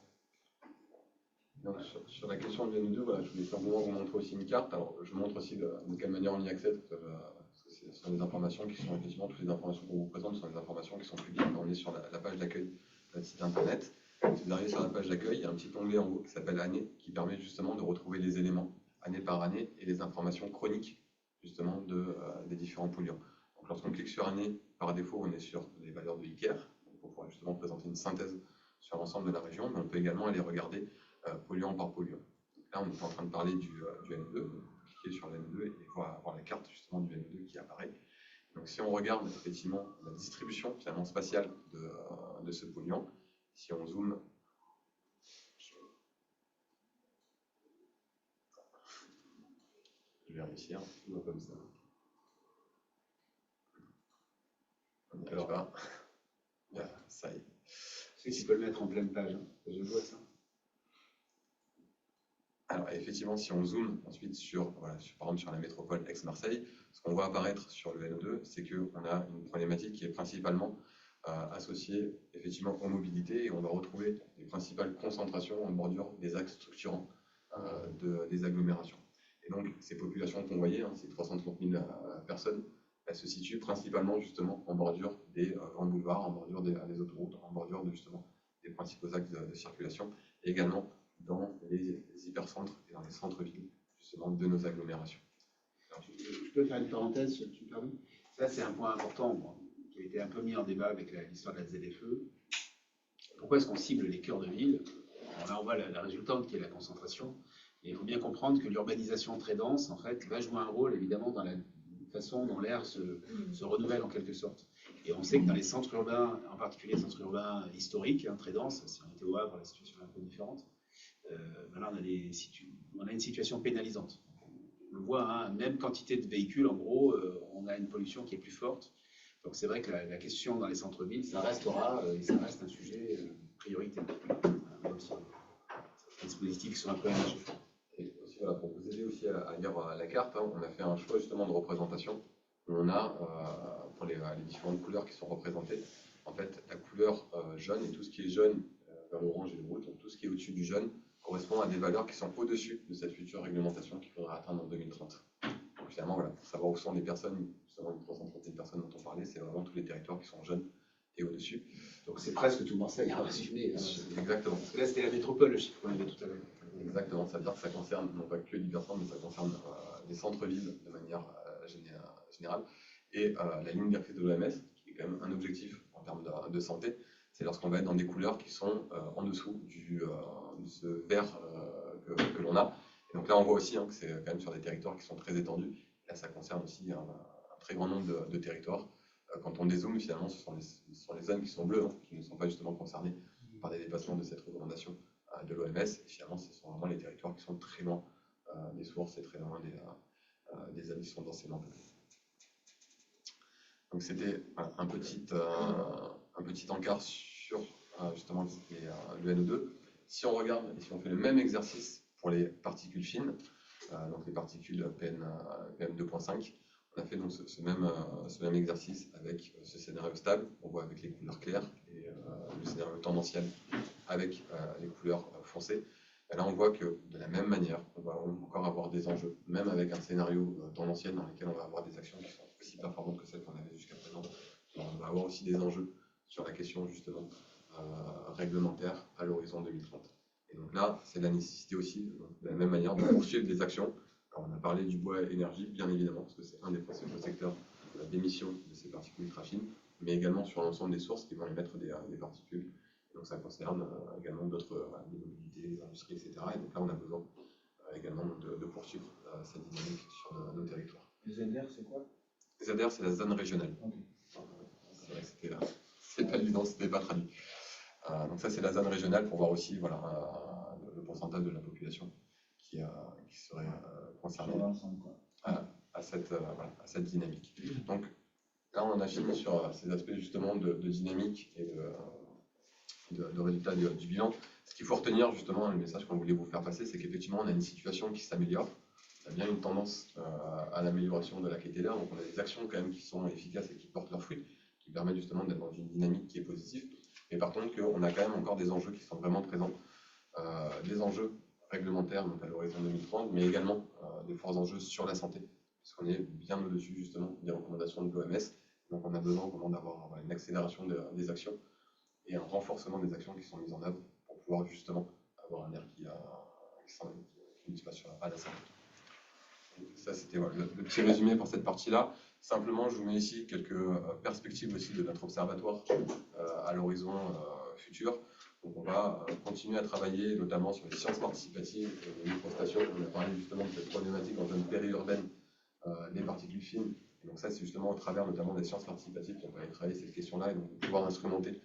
Donc, sur la question de NO2, voilà, je voulais simplement vous montrer aussi une carte. Alors, je montre aussi de quelle manière on y accède, parce que ce sont des informations qui sont effectivement, toutes les informations qu'on vous présente sont des informations qui sont publiques. On est sur la page d'accueil de notre site internet. Si vous arrivez sur la page d'accueil, il y a un petit onglet en haut qui s'appelle Année, qui permet justement de retrouver les éléments année par année et les informations chroniques justement des différents polluants. Donc lorsqu'on clique sur Année, par défaut, on est sur les valeurs de ICAR, pour pouvoir justement présenter une synthèse sur l'ensemble de la région, mais on peut également aller regarder polluant par polluant. Donc là, on est en train de parler du NO2, donc cliquer sur le NO2 et voir la carte justement du NO2 qui apparaît. Donc si on regarde effectivement la distribution finalement spatiale de ce polluant, si on zoome, je vais réussir, comme ça. On n'y arrive pas. Voilà, ça y est. C'est que tu peux le mettre en pleine page, hein. Je vois ça. Alors effectivement, si on zoome ensuite par exemple sur la métropole Aix-Marseille, ce qu'on voit apparaître sur le NO2, c'est qu'on a une problématique qui est principalement associée effectivement aux mobilités et on va retrouver les principales concentrations en bordure des axes structurants des agglomérations. Et donc ces populations qu'on voyait, hein, ces 330 000 personnes, elles se situent principalement justement en bordure des grands boulevards, en bordure des autoroutes, en bordure justement des principaux axes de circulation, et également dans les hypercentres et dans les centres-villes justement de nos agglomérations. Alors, je peux faire une parenthèse, si tu me permets. Ça, c'est un point important, qui a été un peu mis en débat avec l'histoire de la ZFE. Pourquoi est-ce qu'on cible les cœurs de ville? Alors là, on voit la résultante qui est la concentration. Et il faut bien comprendre que l'urbanisation très dense, en fait, va jouer un rôle, évidemment, dans la façon dont l'air se renouvelle en quelque sorte. Et on sait que dans les centres urbains, en particulier les centres urbains historiques, très denses, si on était au Havre, la situation est un peu différente. Là, on a une situation pénalisante. On le voit, même quantité de véhicules, en gros, on a une pollution qui est plus forte. Donc c'est vrai que la question dans les centres-villes, ça restera et ça reste un sujet prioritaire. Même si les dispositifs sont un peu aménagés. Et aussi, voilà, pour vous aider aussi à lire la carte, on a fait un choix justement de représentation où on a pour les différentes couleurs qui sont représentées, en fait, la couleur jaune et tout ce qui est jaune vers l'orange et le rouge, donc tout ce qui est au-dessus du jaune correspond à des valeurs qui sont au-dessus de cette future réglementation qu'il faudra atteindre en 2030. Donc finalement, voilà, pour savoir où sont les personnes, justement les 330 000 personnes dont on parlait, c'est vraiment tous les territoires qui sont jaunes et au-dessus. Donc c'est presque tout Marseille à résumer. Exactement. Parce que là, c'était la métropole, le chiffre qu'on avait tout à l'heure. Exactement, ça veut dire que ça concerne non pas que l'Ibersan, mais ça concerne les centres-villes de manière générale. Et la ligne directrice de l'OMS, qui est quand même un objectif en termes de santé, c'est lorsqu'on va être dans des couleurs qui sont en dessous de ce vert que l'on a. Et donc là, on voit aussi que c'est quand même sur des territoires qui sont très étendus. Là, ça concerne aussi un très grand nombre de territoires. Quand on dézoome, finalement, ce sont les zones qui sont bleues, qui ne sont pas justement concernées par des dépassements de cette recommandation de l'OMS. Et finalement, ce sont vraiment les territoires qui sont très loin des sources et très loin des zones qui sont densément peuplées. Donc c'était un petit encart sur justement le NO2. Si on regarde et si on fait le même exercice pour les particules fines, donc les particules PM2.5, on a fait donc ce même exercice avec ce scénario stable, on voit avec les couleurs claires, et le scénario tendanciel avec les couleurs foncées. Et là, on voit que de la même manière, on va encore avoir des enjeux, même avec un scénario tendanciel dans lequel on va avoir des actions qui sont aussi performantes que celles qu'on avait jusqu'à présent. On va avoir aussi des enjeux sur la question justement réglementaire à l'horizon 2030. Et donc là, c'est la nécessité aussi, de la même manière, de poursuivre des actions. Alors, on a parlé du bois énergie, bien évidemment, parce que c'est un des principaux secteurs d'émission de ces particules ultra fines, mais également sur l'ensemble des sources qui vont émettre des particules. Donc ça concerne également d'autres des mobilités, des industries, etc. Et donc là, on a besoin également de poursuivre cette dynamique sur nos territoires. Les ZR, c'est quoi? Les ZR, c'est la zone régionale. Okay. C'est vrai que c'est pas évident, c'était pas traduit. Donc ça, c'est la zone régionale pour voir aussi le pourcentage de la population qui serait concernée à cette dynamique. Donc là, on a fini sur ces aspects justement de dynamique et de résultats du bilan. Ce qu'il faut retenir justement, le message qu'on voulait vous faire passer, c'est qu'effectivement on a une situation qui s'améliore. On a bien une tendance à l'amélioration de la qualité de l'air, donc on a des actions quand même qui sont efficaces et qui portent leurs fruits, qui permettent justement d'être dans une dynamique qui est positive. Mais par contre, on a quand même encore des enjeux qui sont vraiment présents, des enjeux réglementaires donc à l'horizon 2030, mais également des forts enjeux sur la santé, puisqu'on est bien au-dessus justement des recommandations de l'OMS. Donc on a besoin vraiment d'avoir une accélération des actions et un renforcement des actions qui sont mises en œuvre pour pouvoir justement avoir un air qui ne passe à la santé. Donc ça, c'était le petit résumé pour cette partie-là. Simplement, je vous mets ici quelques perspectives aussi de notre observatoire à l'horizon futur. Donc on va continuer à travailler notamment sur les sciences participatives et les microstations. On a parlé justement de cette problématique en zone périurbaine des particules fines. Et donc ça, c'est justement au travers notamment des sciences participatives qu'on va aller travailler cette question-là et donc pouvoir instrumenter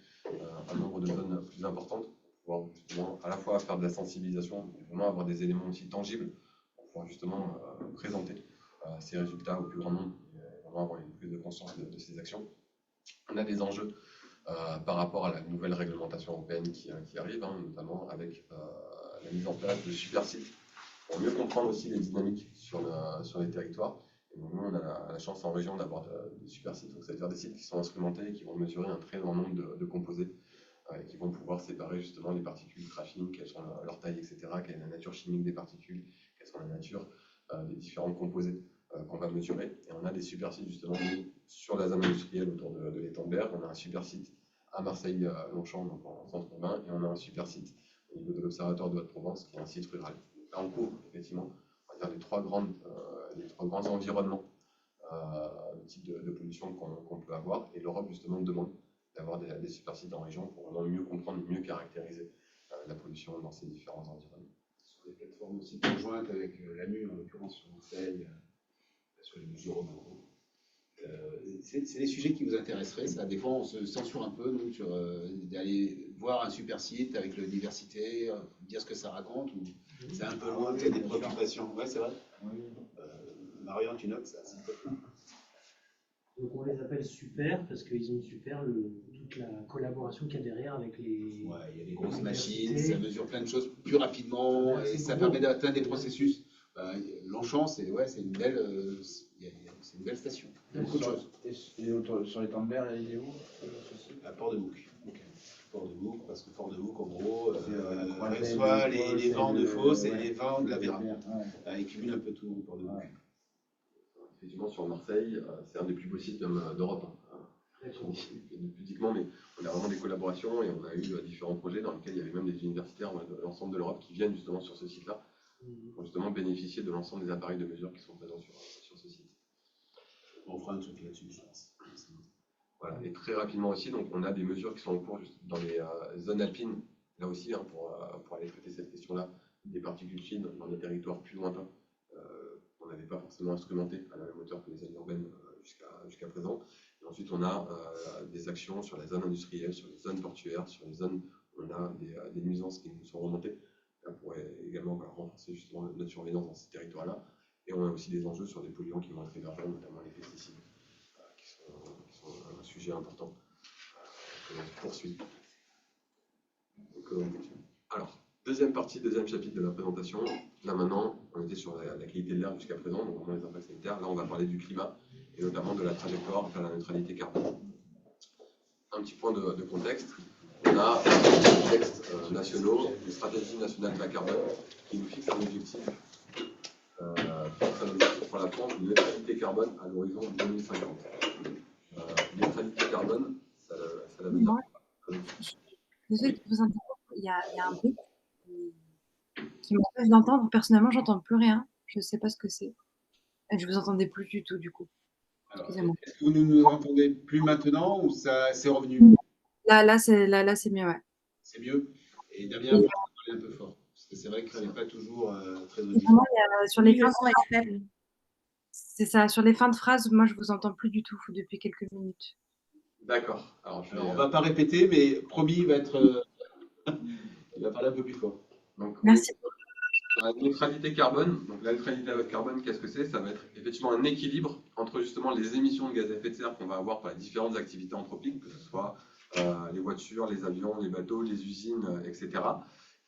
un nombre de zones plus importantes pour pouvoir justement à la fois faire de la sensibilisation et vraiment avoir des éléments aussi tangibles pour pouvoir justement présenter ces résultats au plus grand nombre et vraiment avoir une prise de conscience de ces actions. On a des enjeux par rapport à la nouvelle réglementation européenne qui arrive, notamment avec la mise en place de super sites pour mieux comprendre aussi les dynamiques sur les territoires. Et donc nous, on a la chance en région d'avoir des super sites, donc c'est-à-dire des sites qui sont instrumentés et qui vont mesurer un très grand nombre de composés et qui vont pouvoir séparer justement les particules ultra fines, quelles sont leur taille, etc., quelle est la nature chimique des particules, quelles sont la nature des différents composés qu'on va mesurer. Et on a des super sites justement sur la zone industrielle autour de l'étang de Berre. On a un super site à Marseille-Longchamp, donc en centre urbain, et on a un super site au niveau de l'Observatoire de Haute-Provence, qui est un site rural. Là, on couvre effectivement, on va dire, les trois grands environnements de type de pollution qu'on peut avoir. Et l'Europe, justement, demande d'avoir des super sites en région pour vraiment mieux comprendre, mieux caractériser la pollution dans ces différents environnements. Sur des plateformes aussi conjointes avec l'AMU, en l'occurrence sur Marseille, sur les mesures au Maroc. C'est des sujets qui vous intéresseraient, ça. Des fois, on se censure un peu, nous, sur d'aller voir un super site avec la diversité, dire ce que ça raconte, ou c'est un peu loin, peut-être des préoccupations. Ouais, c'est vrai. Marion, tu notes ça. Donc on les appelle super parce qu'ils ont super toute la collaboration qu'il y a derrière avec les. Ouais, il y a des grosses machines, ça mesure plein de choses plus rapidement et ça permet d'atteindre des processus. Longchamp, c'est une belle, c'est une belle station. Il y a beaucoup de choses. Et sur les temps de mer, il est où À Port-de-Bouc. Port-de-Bouc, parce que Port-de-Bouc, en gros, croisette reçoit de les Fosse vents et de Fosse et ouais, les vents de la Véra. Ouais. Ils cumulent un peu tout, Port-de-Bouc. Ouais. Effectivement, sur Marseille, c'est un des plus beaux sites d'Europe. Pudiquement, mais on a vraiment des collaborations et on a eu différents projets dans lesquels il y avait même des universitaires de l'ensemble de l'Europe qui viennent justement sur ce site-là pour justement bénéficier de l'ensemble des appareils de mesure qui sont présents sur ce site. On fera un truc là-dessus, je pense. Voilà. Et très rapidement aussi, donc on a des mesures qui sont en cours dans les zones alpines, là aussi, pour aller traiter cette question-là, des particules fines dans des territoires plus lointains. On n'avait pas forcément instrumenté à la même hauteur que les zones urbaines jusqu'à présent. Et ensuite, on a des actions sur les zones industrielles, sur les zones portuaires, sur les zones où on a des nuisances qui nous sont remontées. Là, pour également renforcer justement notre surveillance dans ces territoires-là. Et on a aussi des enjeux sur des polluants qui vont être émergents, notamment les pesticides, qui sont un sujet important que l'on poursuit. Donc, alors, deuxième chapitre de la présentation. Là maintenant, on était sur la qualité de l'air jusqu'à présent, donc vraiment les impacts sanitaires. Là, on va parler du climat et notamment de la trajectoire vers la neutralité carbone. Un petit point de contexte. On a des textes nationaux, des stratégies nationales bas carbone qui nous fixent un objectif pour la France de neutralité carbone à l'horizon 2050. Neutralité carbone, ça veut dire. Désolée de vous interrompre, il y a un bruit qui m'empêche d'entendre. Personnellement, j'entends plus rien. Je ne sais pas ce que c'est. Et je vous entendais plus du tout, du coup. Excusez-moi. Est-ce que vous ne nous entendez plus maintenant ou ça c'est revenu? Là, c'est mieux, ouais. C'est mieux. Et Damien, vous parlez un peu fort. Parce que c'est vrai que ce n'est pas toujours très audible. Vraiment, sur les Oui, le fins son est faible. c'est ça. Sur les fins de phrases, moi, je vous entends plus du tout depuis quelques minutes. D'accord. Alors, on ne va pas répéter, mais promis, il va parler un peu plus fort. Donc, merci. La neutralité carbone, donc la neutralité carbone, qu'est-ce que c'est? Ça va être effectivement un équilibre entre justement les émissions de gaz à effet de serre qu'on va avoir par les différentes activités anthropiques, que ce soit les voitures, les avions, les bateaux, les usines, etc.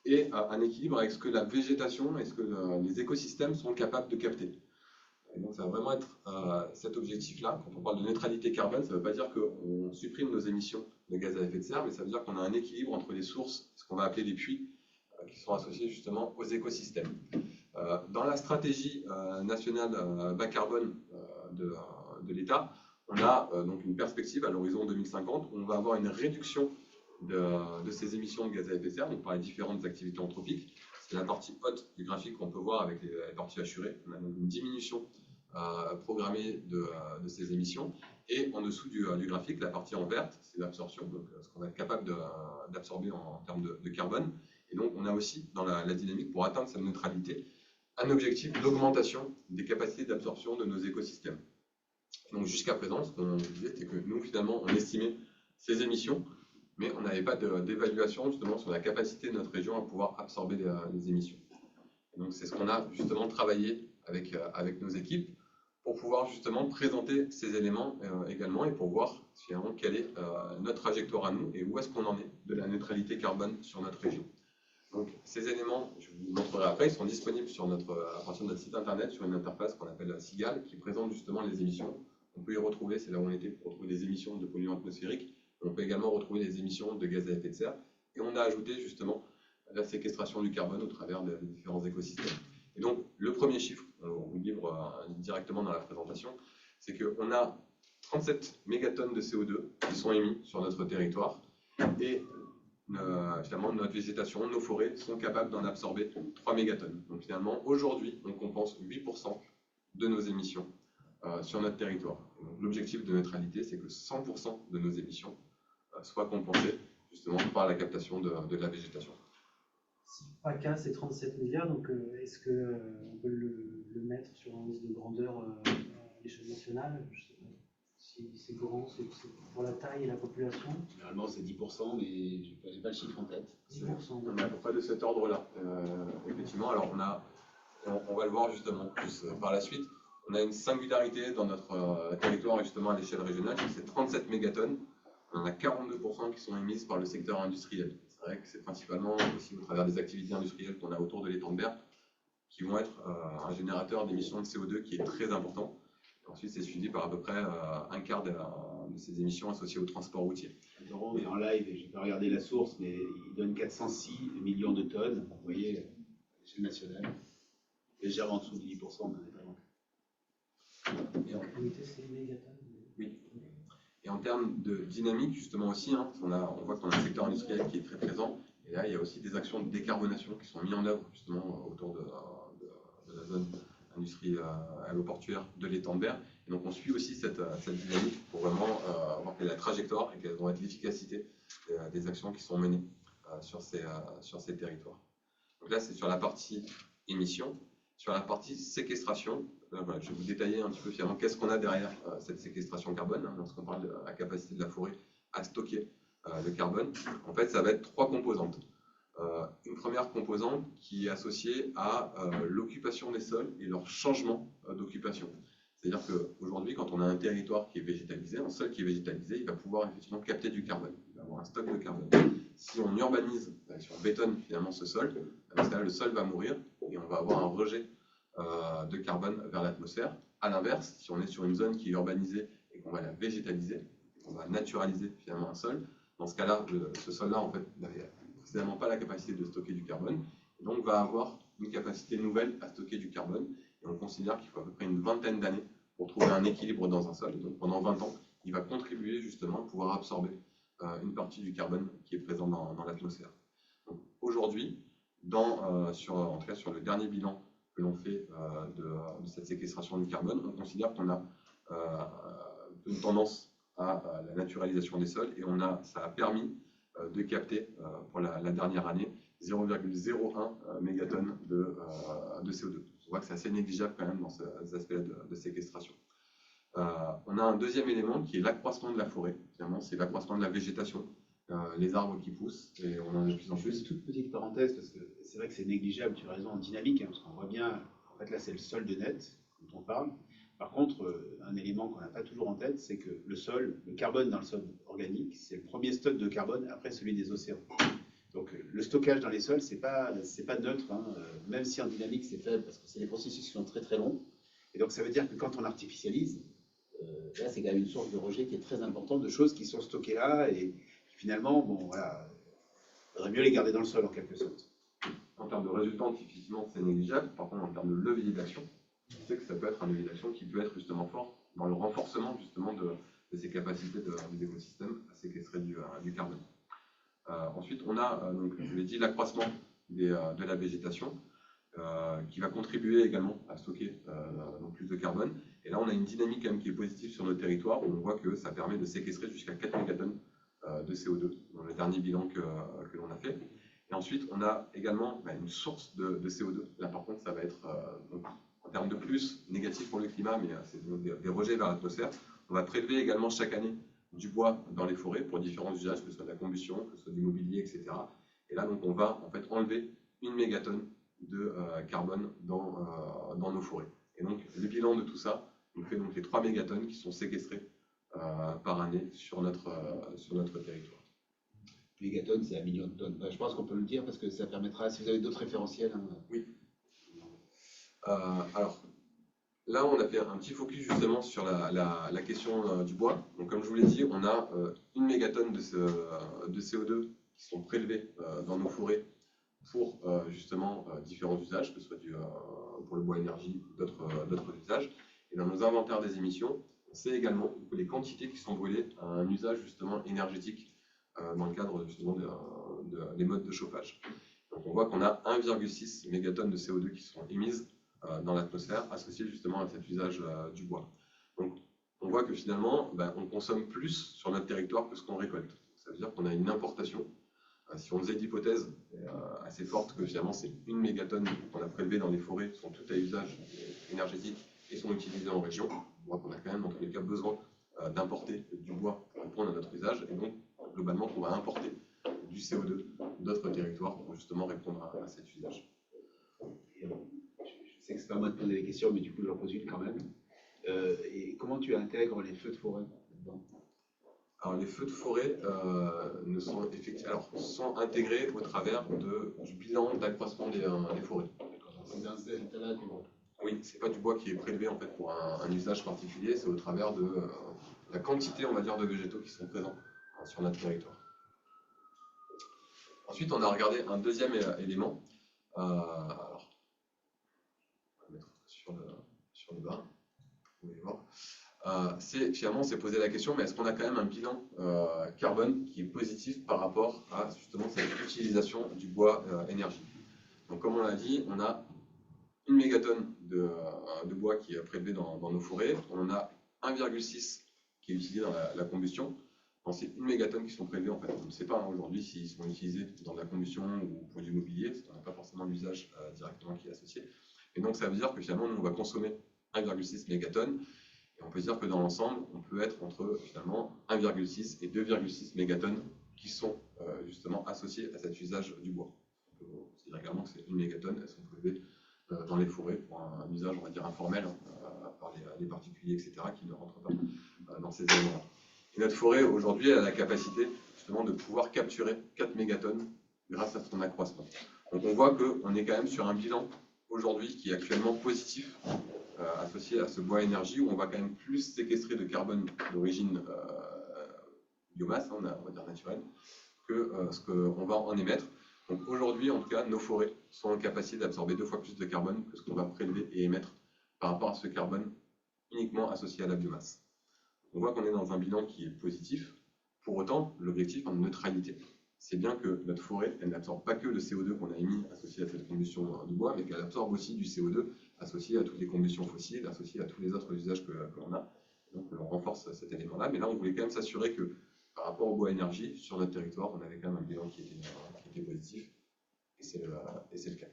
Et un équilibre avec ce que la végétation et ce que les écosystèmes sont capables de capter. Et donc ça va vraiment être cet objectif-là. Quand on parle de neutralité carbone, ça ne veut pas dire qu'on supprime nos émissions de gaz à effet de serre, mais ça veut dire qu'on a un équilibre entre les sources, ce qu'on va appeler les puits, qui sont associés justement aux écosystèmes. Dans la stratégie nationale bas carbone de l'État, on a donc une perspective à l'horizon 2050 où on va avoir une réduction de ces émissions de gaz à effet de serre, donc par les différentes activités anthropiques. C'est la partie haute du graphique qu'on peut voir avec les parties hachurées. On a donc une diminution programmée de ces émissions. Et en dessous du graphique, la partie en verte, c'est l'absorption, donc ce qu'on va être capable d'absorber en termes de carbone. Et donc, on a aussi, dans la dynamique, pour atteindre cette neutralité, un objectif d'augmentation des capacités d'absorption de nos écosystèmes. Donc, jusqu'à présent, ce qu'on disait, c'est que nous, finalement, on estimait ces émissions, mais on n'avait pas d'évaluation, justement, sur la capacité de notre région à pouvoir absorber les émissions. Et donc, c'est ce qu'on a, justement, travaillé avec nos équipes pour pouvoir, justement, présenter ces éléments également et pour voir, finalement, quelle est notre trajectoire à nous et où est-ce qu'on en est de la neutralité carbone sur notre région. Donc, ces éléments, je vous montrerai après, ils sont disponibles à partir de notre site internet sur une interface qu'on appelle SIGAL qui présente justement les émissions. On peut y retrouver, c'est là où on était, pour retrouver des émissions de polluants atmosphériques. On peut également retrouver des émissions de gaz à effet de serre. Et on a ajouté justement la séquestration du carbone au travers des différents écosystèmes. Et donc, le premier chiffre, on vous livre directement dans la présentation, c'est qu'on a 37 mégatonnes de CO2 qui sont émis sur notre territoire. Et finalement, notre végétation, nos forêts sont capables d'en absorber 3 mégatonnes. Donc finalement, aujourd'hui, on compense 8% de nos émissions sur notre territoire. L'objectif de neutralité, c'est que 100% de nos émissions soit compensé justement par la captation de la végétation. Si PACA c'est 37 milliards, donc est-ce qu'on peut le mettre sur un indice de grandeur à l'échelle nationale? Je sais pas si c'est grand, c'est pour la taille et la population. Généralement, c'est 10%, mais je n'ai pas le chiffre en tête. 10%. On est à peu près de cet ordre-là, effectivement. Alors, on va le voir justement plus par la suite. On a une singularité dans notre territoire, justement, à l'échelle régionale, c'est 37 mégatonnes. On en a 42% qui sont émises par le secteur industriel. C'est vrai que c'est principalement aussi au travers des activités industrielles qu'on a autour de l'étang de Berre qui vont être un générateur d'émissions de CO2 qui est très important. Ensuite, c'est suivi par à peu près un quart de ces émissions associées au transport routier. Laurent est en live, et je n'ai pas regardé la source, mais il donne 406 millions de tonnes, vous voyez, à l'échelle nationale, légèrement en dessous de 10%, mais on est pas loin. Et en, Unité, c'est mégatonnes. oui. Et en termes de dynamique, justement aussi, hein, on voit qu'on a un secteur industriel qui est très présent, et là, il y a aussi des actions de décarbonation qui sont mises en œuvre, justement, autour de la zone industrie aéroportuaire de l'étang de Berre. Et donc on suit aussi cette dynamique pour vraiment voir quelle est la trajectoire et quelle va être l'efficacité des actions qui sont menées sur ces territoires. Donc là, c'est sur la partie émission. Sur la partie séquestration, voilà, je vais vous détailler un petit peu finalement qu'est-ce qu'on a derrière cette séquestration carbone, hein, lorsqu'on parle de la capacité de la forêt à stocker le carbone. En fait, ça va être trois composantes. Une première composante qui est associée à l'occupation des sols et leur changement d'occupation. C'est-à-dire qu'aujourd'hui, quand on a un territoire qui est végétalisé, un sol qui est végétalisé, il va pouvoir effectivement capter du carbone. Il va avoir un stock de carbone. Si on urbanise, si on bétonne finalement ce sol, dans ce cas-là, le sol va mourir et on va avoir un rejet de carbone vers l'atmosphère. A l'inverse, si on est sur une zone qui est urbanisée et qu'on va la végétaliser, on va naturaliser finalement un sol, dans ce cas-là, ce sol-là, en fait, n'avait précisément pas la capacité de stocker du carbone, et donc va avoir une capacité nouvelle à stocker du carbone. Et on considère qu'il faut à peu près une vingtaine d'années pour trouver un équilibre dans un sol. Donc pendant 20 ans, il va contribuer justement à pouvoir absorber une partie du carbone qui est présent dans l'atmosphère. Aujourd'hui, en tout cas sur le dernier bilan que l'on fait de cette séquestration du carbone, on considère qu'on a une tendance à la naturalisation des sols et ça a permis de capter pour la dernière année 0,01 mégatonnes de CO2. On voit que c'est assez négligeable quand même dans ces aspects de séquestration. On a un deuxième élément qui est l'accroissement de la forêt. Finalement, c'est l'accroissement de la végétation, les arbres qui poussent, et on en a de plus en plus. Juste une toute petite parenthèse, parce que c'est vrai que c'est négligeable, tu as raison, en dynamique, hein, parce qu'on voit bien, en fait là c'est le solde net dont on parle. Par contre, un élément qu'on n'a pas toujours en tête, c'est que le carbone dans le sol organique, c'est le premier stock de carbone après celui des océans. Donc le stockage dans les sols, c'est pas neutre, hein, même si en dynamique c'est faible, parce que c'est des processus qui sont très très longs. Et donc ça veut dire que quand on artificialise, là c'est quand même une source de rejet qui est très importante, de choses qui sont stockées là, et finalement, bon voilà, il faudrait mieux les garder dans le sol en quelque sorte. En termes de résultats, effectivement, c'est négligeable. Par contre, en termes de levier d'action, on sait que ça peut être un levier d'action qui peut être justement fort dans le renforcement justement de ces capacités des écosystèmes à séquestrer du carbone. Ensuite, on a, donc, je l'ai dit, l'accroissement de la végétation qui va contribuer également à stocker donc plus de carbone. Et là, on a une dynamique quand même qui est positive sur nos territoires où on voit que ça permet de séquestrer jusqu'à 4 mégatonnes de CO2 dans le dernier bilan que l'on a fait. Et ensuite, on a également une source de CO2. Là, par contre, ça va être, donc, en termes de plus, négatif pour le climat, mais c'est des rejets vers l'atmosphère. On va prélever également chaque année du bois dans les forêts pour différents usages, que ce soit de la combustion, que ce soit du mobilier, etc. Et là, donc, on va en fait enlever 1 mégatonne de carbone dans nos forêts. Et donc, le bilan de tout ça nous fait donc les 3 mégatonnes qui sont séquestrées par année sur notre territoire. Mégatonnes, c'est 1 million de tonnes. Je pense qu'on peut le dire parce que ça permettra, si vous avez d'autres référentiels. Hein. Oui. Alors, là, on a fait un petit focus justement sur la question du bois. Donc, comme je vous l'ai dit, on a 1 mégatonne de CO2 qui sont prélevés dans nos forêts pour justement différents usages, que ce soit pour le bois énergie ou d'autres usages. Et dans nos inventaires des émissions, on sait également les quantités qui sont brûlées à un usage justement énergétique dans le cadre justement des modes de chauffage. Donc on voit qu'on a 1,6 mégatonnes de CO2 qui sont émises dans l'atmosphère associées justement à cet usage du bois. Donc on voit que finalement, on consomme plus sur notre territoire que ce qu'on récolte. Ça veut dire qu'on a une importation. Si on faisait l'hypothèse assez forte que finalement c'est 1 mégatonne qu'on a prélevé dans les forêts, sont toutes à usage énergétique et sont utilisées en région, on voit qu'on a quand même dans tous les cas besoin d'importer du bois pour répondre à notre usage, et donc globalement on va importer du CO2 d'autres territoires pour justement répondre à cet usage. Je sais que c'est pas moi de poser les questions, mais du coup j'en pose une quand même. Et comment tu intègres les feux de forêt là-dedans? Alors les feux de forêt sont intégrés au travers du bilan d'accroissement des forêts. C'est dans ce delta-là que Oui, c'est pas du bois qui est prélevé en fait pour un usage particulier, c'est au travers de la quantité, on va dire, de végétaux qui sont présents sur notre territoire. Ensuite, on a regardé un deuxième élément. Alors, on va mettre sur le bas, vous pouvez voir. Finalement, on s'est posé la question, mais est-ce qu'on a quand même un bilan carbone qui est positif par rapport à justement cette utilisation du bois énergie. Donc, comme on l'a dit, on a 1 mégatonne de bois qui est prélevé dans nos forêts. On a 1,6 qui est utilisé dans la combustion. C'est 1 mégatonne qui sont prélevés. En fait, on ne sait pas aujourd'hui s'ils sont utilisés dans la combustion ou pour du mobilier, parce qu'on n'a pas forcément l'usage directement qui est associé. Et donc, ça veut dire que finalement, nous, on va consommer 1,6 mégatonnes. Et on peut dire que dans l'ensemble, on peut être entre finalement 1,6 et 2,6 mégatonnes qui sont justement associées à cet usage du bois. On peut considérer également que c'est 1 mégatonne, elles sont prélevées dans les forêts pour un usage, on va dire, informel, par les particuliers, etc., qui ne rentrent pas dans ces éléments-là. Et notre forêt, aujourd'hui, elle a la capacité, justement, de pouvoir capturer 4 mégatonnes grâce à son accroissement. Donc, on voit qu'on est quand même sur un bilan, aujourd'hui, qui est actuellement positif, associé à ce bois énergie, où on va quand même plus séquestrer de carbone d'origine biomasse, on va dire naturelle, que ce qu'on va en émettre. Donc aujourd'hui, en tout cas, nos forêts sont en capacité d'absorber 2 fois plus de carbone que ce qu'on va prélever et émettre par rapport à ce carbone uniquement associé à la biomasse. On voit qu'on est dans un bilan qui est positif. Pour autant, l'objectif en neutralité, c'est bien que notre forêt, elle n'absorbe pas que le CO2 qu'on a émis associé à cette combustion du bois, mais qu'elle absorbe aussi du CO2 associé à toutes les combustions fossiles, associé à tous les autres usages que l'on a. Donc on renforce cet élément-là, mais là on voulait quand même s'assurer que par rapport au bois énergie, sur notre territoire, on avait quand même un bilan qui était positif, et c'est le cas.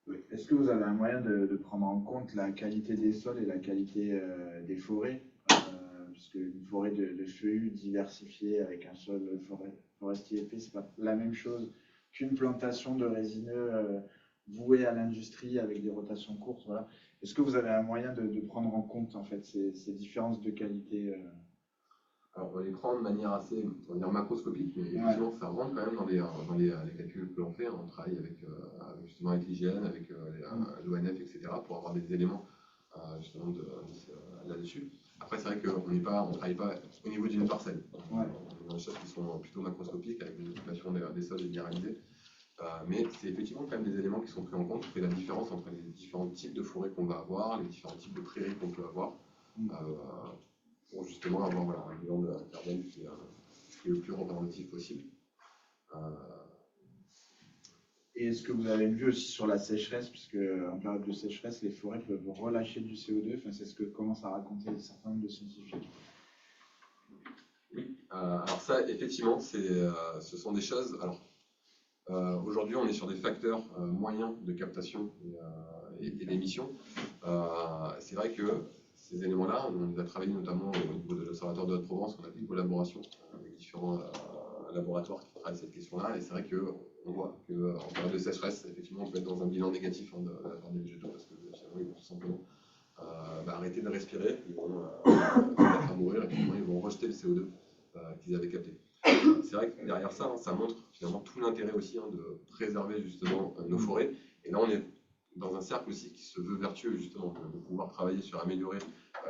Oui. Est-ce que vous avez un moyen de prendre en compte la qualité des sols et la qualité des forêts, puisque une forêt de feuillus diversifiée avec un sol forestier épais, c'est pas la même chose qu'une plantation de résineux vouée à l'industrie avec des rotations courtes. Voilà. Est-ce que vous avez un moyen de prendre en compte en fait ces différences de qualité Alors, on les prend de manière assez, on va dire, macroscopique, mais effectivement, ça rentre quand même dans les calculs que l'on fait. On travaille justement avec l'IGN, avec l'ONF, etc., pour avoir des éléments justement là-dessus. Après, c'est vrai qu'on ne travaille pas au niveau d'une parcelle. On est dans des choses qui sont plutôt macroscopiques, avec une occupation des sols généralisée. Mais c'est effectivement quand même des éléments qui sont pris en compte. C'est la différence entre les différents types de forêts qu'on va avoir, les différents types de prairies qu'on peut avoir. Pour justement avoir un bilan de carbone qui est le plus représentatif possible. Et est-ce que vous avez une vue aussi sur la sécheresse, puisque en période de sécheresse, les forêts peuvent relâcher du CO2, enfin, c'est ce que commencent à raconter un certain nombre de scientifiques. Oui, alors ça, effectivement, ce sont des choses. Alors, aujourd'hui, on est sur des facteurs moyens de captation et d'émission. C'est vrai que ces éléments-là, on les a travaillés notamment au niveau de l'Observatoire de Haute-Provence, on a fait une collaboration avec différents laboratoires qui travaillent cette question-là, et c'est vrai qu'on voit qu'en période de sécheresse, effectivement, on peut être dans un bilan négatif de la part des végétaux, parce que finalement, ils vont tout simplement arrêter de respirer, ils vont se mettre à mourir, et finalement, ils vont rejeter le CO2 qu'ils avaient capté. C'est vrai que derrière ça, ça montre finalement tout l'intérêt aussi de préserver justement nos forêts, et là, on est dans un cercle aussi qui se veut vertueux, justement, de pouvoir travailler sur améliorer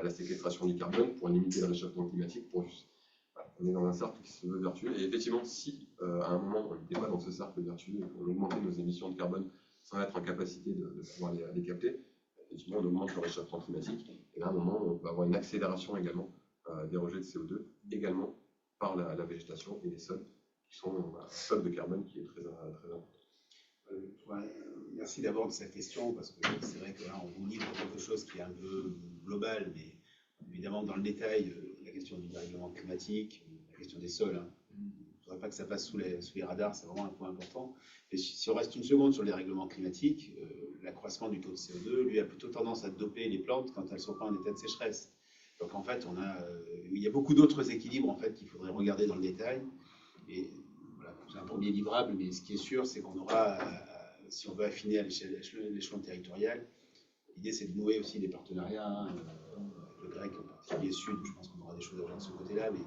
la séquestration du carbone pour limiter le réchauffement climatique. On est dans un cercle qui se veut vertueux. Et effectivement, si à un moment, on n'était pas dans ce cercle vertueux, on augmentait nos émissions de carbone sans être en capacité de pouvoir les capter, effectivement, on augmente le réchauffement climatique. Et là, à un moment, on peut avoir une accélération également des rejets de CO2, également par la végétation et les sols, qui sont un stock de carbone qui est très important. Merci d'abord de cette question, parce que c'est vrai que là, on vous livre quelque chose qui est un peu global, mais évidemment, dans le détail, la question du dérèglement climatique, la question des sols. Hein. Il ne faudrait pas que ça passe sous les radars, c'est vraiment un point important. Et si on reste une seconde sur les règlements climatiques, l'accroissement du taux de CO2, lui, a plutôt tendance à doper les plantes quand elles ne sont pas en état de sécheresse. Donc en fait, il y a beaucoup d'autres équilibres en fait, qu'il faudrait regarder dans le détail. Et voilà, c'est un premier livrable, mais ce qui est sûr, c'est qu'on aura, si on veut affiner à l'échelon territorial, l'idée c'est de nouer aussi des partenariats, avec le grec en particulier sud, je pense qu'on aura des choses à voir de ce côté-là, mais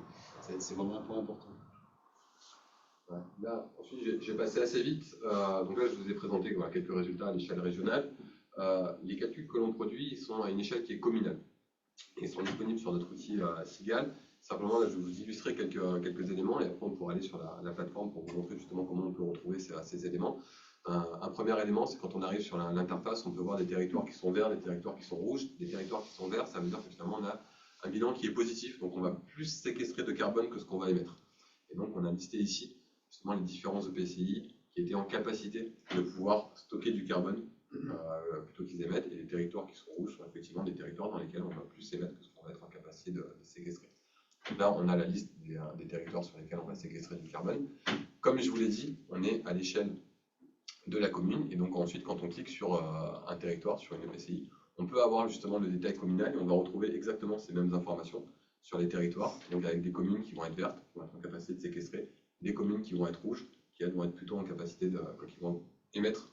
c'est vraiment un point important. Ouais. Là, ensuite, j'ai passé assez vite. Donc là, je vous ai présenté quelques résultats à l'échelle régionale. Les calculs que l'on produit, ils sont à une échelle qui est communale. Ils sont disponibles sur notre outil SIGAL. Simplement, là, je vais vous illustrer quelques éléments et après, on pourra aller sur la plateforme pour vous montrer justement comment on peut retrouver ces éléments. Un premier élément, c'est quand on arrive sur l'interface, on peut voir des territoires qui sont verts, des territoires qui sont rouges. Des territoires qui sont verts, ça veut dire que finalement, on a un bilan qui est positif. Donc, on va plus séquestrer de carbone que ce qu'on va émettre. Et donc, on a listé ici justement les différents EPCI qui étaient en capacité de pouvoir stocker du carbone plutôt qu'ils émettent, et les territoires qui sont rouges sont effectivement des territoires dans lesquels on va plus émettre que ce qu'on va être en capacité de séquestrer. Là, on a la liste des territoires sur lesquels on va séquestrer du carbone. Comme je vous l'ai dit, on est à l'échelle de la commune, et donc ensuite, quand on clique sur un territoire, sur une EPCI, on peut avoir justement le détail communal, et on va retrouver exactement ces mêmes informations sur les territoires, donc avec des communes qui vont être vertes, qui vont être en capacité de séquestrer, des communes qui vont être rouges, qui elles vont être plutôt en capacité qui vont émettre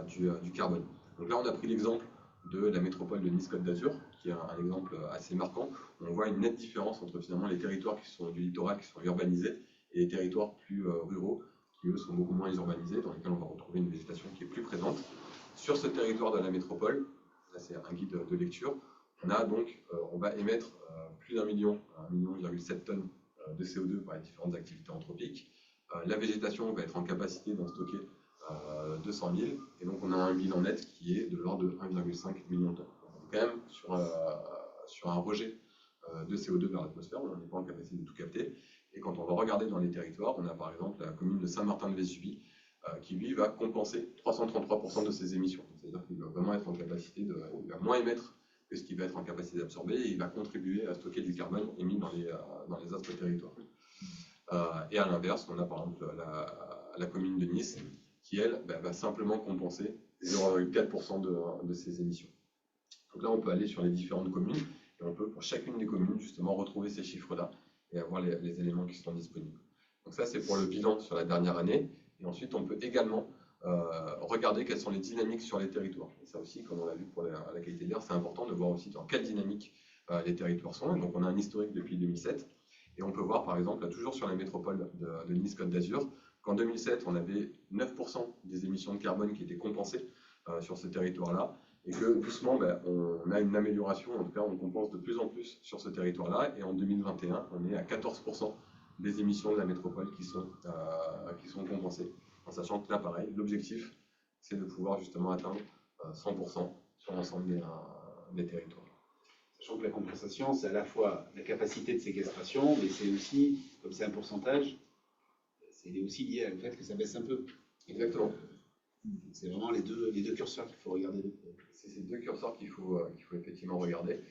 du carbone. Donc là, on a pris l'exemple de la métropole de Nice-Côte d'Azur, qui est un exemple assez marquant. On voit une nette différence entre finalement les territoires qui sont du littoral, qui sont urbanisés, et les territoires plus ruraux, qui eux sont beaucoup moins urbanisés, dans lesquels on va retrouver une végétation qui est plus présente. Sur ce territoire de la métropole, là c'est un guide de lecture, on va émettre plus d'1 million, 1,7 million tonnes de CO2 par les différentes activités anthropiques. La végétation va être en capacité d'en stocker 200 000, et donc on a un bilan net qui est de l'ordre de 1,5 million de tonnes. On est quand même sur un rejet de CO2 vers l'atmosphère, on n'est pas en capacité de tout capter. Et quand on va regarder dans les territoires, on a par exemple la commune de Saint-Martin-de-Vésubie qui lui va compenser 333% de ses émissions. C'est-à-dire qu'il va vraiment être en capacité il va moins émettre que ce qu'il va être en capacité d'absorber, et il va contribuer à stocker du carbone émis dans les autres territoires. Et à l'inverse, on a par exemple la commune de Nice qui, elle, va simplement compenser 0,4% de ses émissions. Donc là, on peut aller sur les différentes communes, et on peut, pour chacune des communes, justement, retrouver ces chiffres-là et avoir les éléments qui sont disponibles. Donc ça, c'est pour le bilan sur la dernière année. Et ensuite, on peut également regarder quelles sont les dynamiques sur les territoires. Et ça aussi, comme on l'a vu pour la qualité de l'air, c'est important de voir aussi dans quelle dynamique les territoires sont. Et donc, on a un historique depuis 2007. Et on peut voir, par exemple, là, toujours sur la métropole de Nice-Côte d'Azur, qu'en 2007, on avait 9% des émissions de carbone qui étaient compensées sur ce territoire-là, et que doucement, on a une amélioration, en tout cas, on compense de plus en plus sur ce territoire-là, et en 2021, on est à 14% des émissions de la métropole qui sont compensées. En sachant que là, pareil, l'objectif, c'est de pouvoir justement atteindre 100% sur l'ensemble des territoires. Sachant que la compensation, c'est à la fois la capacité de séquestration, mais c'est aussi, comme c'est un pourcentage, c'est aussi lié au fait que ça baisse un peu. Exactement. C'est vraiment les deux curseurs qu'il faut regarder. C'est ces deux curseurs qu'il faut effectivement regarder.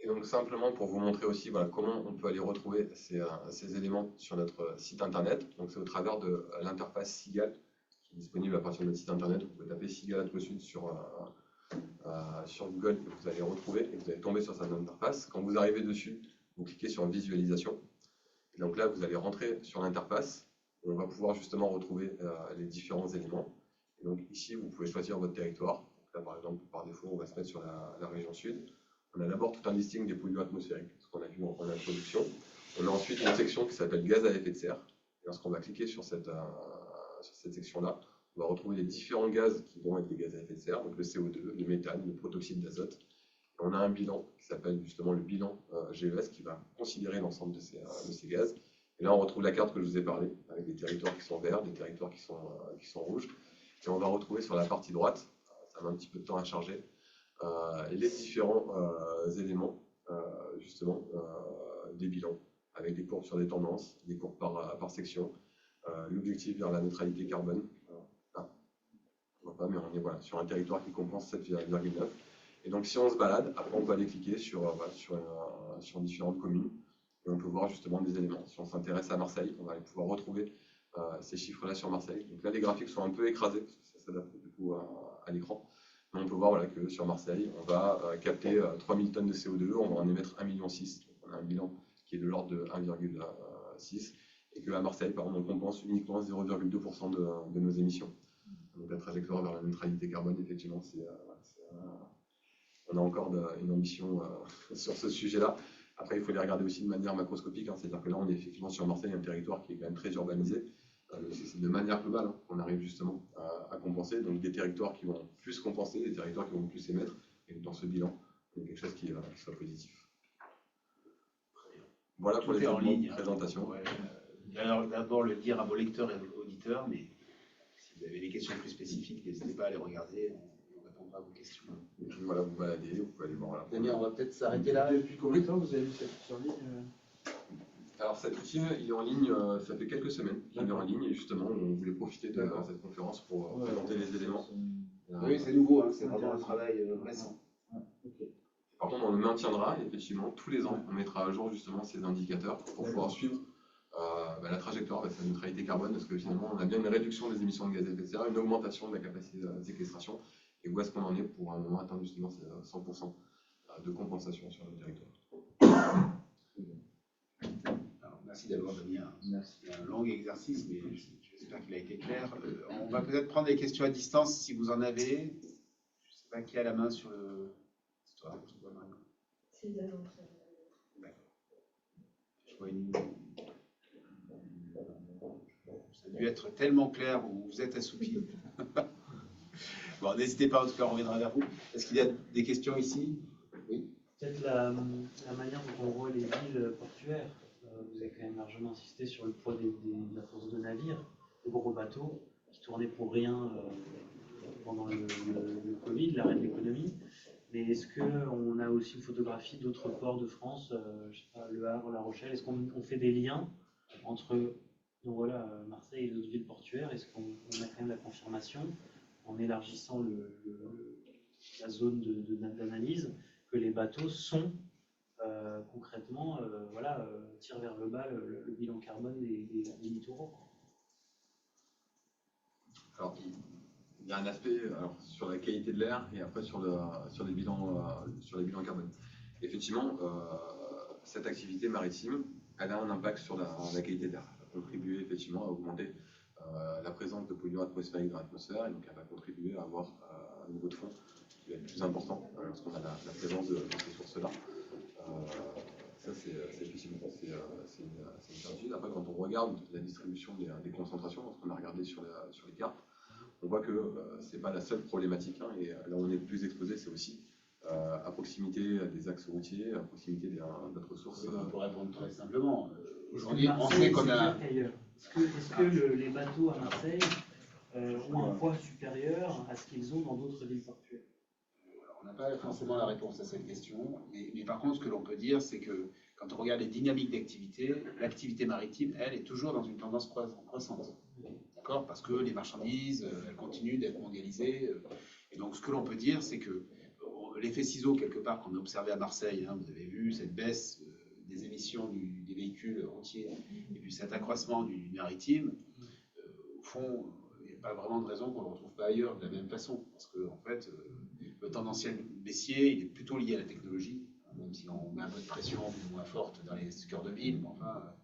Et donc simplement pour vous montrer aussi comment on peut aller retrouver ces éléments sur notre site internet. Donc c'est au travers de l'interface SIGAL qui est disponible à partir de notre site internet. Vous pouvez taper SIGAL Sud sur Google, et vous allez retrouver, et vous allez tomber sur cette interface. Quand vous arrivez dessus, vous cliquez sur visualisation. Et donc là, vous allez rentrer sur l'interface. On va pouvoir justement retrouver les différents éléments. Et donc ici, vous pouvez choisir votre territoire. Donc là, par exemple, par défaut, on va se mettre sur la région sud. On a d'abord tout un listing des polluants atmosphériques, ce qu'on a vu en introduction. On a ensuite une section qui s'appelle gaz à effet de serre. Et lorsqu'on va cliquer sur cette section-là, on va retrouver les différents gaz qui vont être des gaz à effet de serre, donc le CO2, le méthane, le protoxyde d'azote. On a un bilan qui s'appelle justement le bilan GES qui va considérer l'ensemble de ces gaz. Et là, on retrouve la carte que je vous ai parlé, avec des territoires qui sont verts, des territoires qui sont rouges. Et on va retrouver sur la partie droite, ça met un petit peu de temps à charger, les différents éléments justement des bilans, avec des courbes sur des tendances, des courbes par section, l'objectif vers la neutralité carbone. On voit pas, mais on est sur un territoire qui compense 7,9. Et donc si on se balade, après on peut aller cliquer sur, sur différentes communes et on peut voir justement des éléments. Si on s'intéresse à Marseille, on va aller pouvoir retrouver ces chiffres-là sur Marseille. Donc là les graphiques sont un peu écrasés, parce que ça s'adapte du coup à l'écran. Mais on peut voir voilà, que sur Marseille, on va capter 3000 tonnes de CO2, on va en émettre 1,6 million. Donc on a un bilan qui est de l'ordre de 1,6. Et qu'à Marseille, par exemple, on compense uniquement 0,2% de nos émissions. Donc la trajectoire vers la neutralité carbone, effectivement, on a encore une ambition sur ce sujet-là. Après, il faut les regarder aussi de manière macroscopique, hein, c'est-à-dire que là, on est effectivement sur Marseille, un territoire qui est quand même très urbanisé. C'est de manière globale hein, qu'on arrive justement à compenser. Donc des territoires qui vont plus compenser, des territoires qui vont plus émettre. Et dans ce bilan, il y a quelque chose qui soit positif. Voilà pour les en ligne, présentations. Ouais. Alors d'abord le dire à vos lecteurs et auditeurs, mais si vous avez des questions plus spécifiques, n'hésitez pas à les regarder, on répondra à vos questions. Et puis voilà, vous baladez, vous pouvez aller voir là. Damien, on va peut-être s'arrêter là. Depuis combien de temps vous avez vu cette sur ligne Alors cet outil, il est en ligne, ça fait quelques semaines qu'il est en ligne, et justement, on voulait profiter de cette conférence pour présenter les éléments. Oui, c'est nouveau, hein, c'est vraiment un travail récent. Par contre, on le maintiendra, effectivement, tous les ans, on mettra à jour justement ces indicateurs pour pouvoir suivre la trajectoire de sa neutralité carbone, parce que finalement, on a bien une réduction des émissions de gaz à effet de serre, une augmentation de la capacité de séquestration, et où est-ce qu'on en est pour un moment atteindre justement ces 100% de compensation sur le territoire. Alors, merci d'abord, Damien. Merci. C'est un long exercice, mais j'espère qu'il a été clair. On va peut-être prendre des questions à distance si vous en avez. Je ne sais pas qui a la main sur le. C'est toi, je vois Marion. C'est des annonces. D'accord. Je vois une. Ça a dû être tellement clair où vous êtes assoupi. Bon, n'hésitez pas, en tout cas, on reviendra vers vous. Est-ce qu'il y a des questions ici? Oui. Peut-être la manière dont on voit les villes portuaires. Vous avez quand même largement insisté sur le poids de la force de navires, de gros bateaux qui tournaient pour rien pendant le Covid, l'arrêt de l'économie. Mais est-ce qu'on a aussi une photographie d'autres ports de France, je sais pas, Le Havre, La Rochelle? Est-ce qu'on fait des liens entre donc voilà, Marseille et les autres villes portuaires? Est-ce qu'on a quand même la confirmation, en élargissant la zone d'analyse, que les bateaux sont concrètement, tirent vers le bas le bilan carbone des littoraux? Alors, il y a un aspect sur la qualité de l'air et après sur les bilans carbone. Effectivement, cette activité maritime, elle a un impact sur la qualité de l'air. Elle va contribuer effectivement à augmenter la présence de polluants atmosphériques dans l'atmosphère, et donc elle va contribuer à avoir un niveau de fond qui va être plus important lorsqu'on a la présence de ces sources-là. Ça, c'est effectivement une certitude. Après, quand on regarde la distribution des concentrations, lorsqu'on a regardé sur les cartes, on voit que ce n'est pas la seule problématique, hein, et là où on est le plus exposé, c'est aussi à proximité des axes routiers, à proximité d'autres sources. On peut répondre très simplement. Aujourd'hui, on sait qu'on a. Est-ce que les bateaux à Marseille ont un poids supérieur à ce qu'ils ont dans d'autres villes portuaires? On n'a pas forcément la réponse à cette question, mais par contre, ce que l'on peut dire, c'est que quand on regarde les dynamiques d'activité, l'activité maritime, elle, est toujours dans une tendance croissante. D'accord? Parce que les marchandises, elles continuent d'être mondialisées. Et donc, ce que l'on peut dire, c'est que l'effet ciseau, quelque part, qu'on a observé à Marseille, hein, vous avez vu cette baisse des émissions des véhicules routiers, et puis cet accroissement du maritime, au fond, il n'y a pas vraiment de raison qu'on ne le retrouve pas ailleurs de la même façon. Parce que, en fait, le tendanciel baissier, il est plutôt lié à la technologie, même si on met un peu de pression plus ou moins forte dans les cœurs de ville, mais enfin,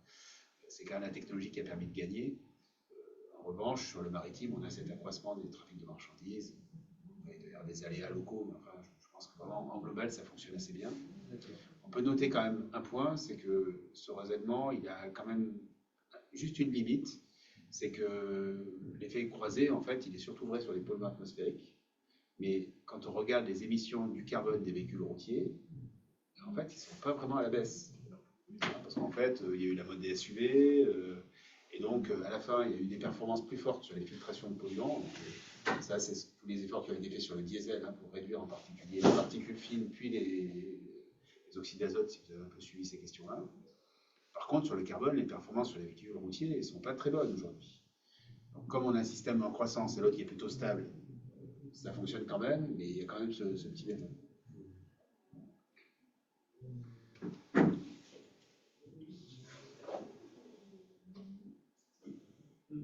c'est quand même la technologie qui a permis de gagner. En revanche, sur le maritime, on a cet accroissement des trafics de marchandises, il doit y avoir des aléas locaux, mais enfin, je pense que vraiment, en global, ça fonctionne assez bien. On peut noter quand même un point, c'est que ce raisonnement, il a quand même juste une limite, c'est que l'effet croisé, en fait, il est surtout vrai sur les polluants atmosphériques. Mais quand on regarde les émissions du carbone des véhicules routiers, en fait, ils ne sont pas vraiment à la baisse. Parce qu'en fait, il y a eu la mode des SUV, et donc à la fin, il y a eu des performances plus fortes sur les filtrations de polluants. Donc, ça, c'est tous les efforts qui ont été faits sur le diesel, hein, pour réduire en particulier les particules fines, puis les oxydes d'azote, si vous avez un peu suivi ces questions-là. Par contre, sur le carbone, les performances sur les véhicules routiers ne sont pas très bonnes aujourd'hui. Donc, comme on a un système en croissance et l'autre qui est plutôt stable, ça fonctionne quand même, mais il y a quand même ce petit bémol.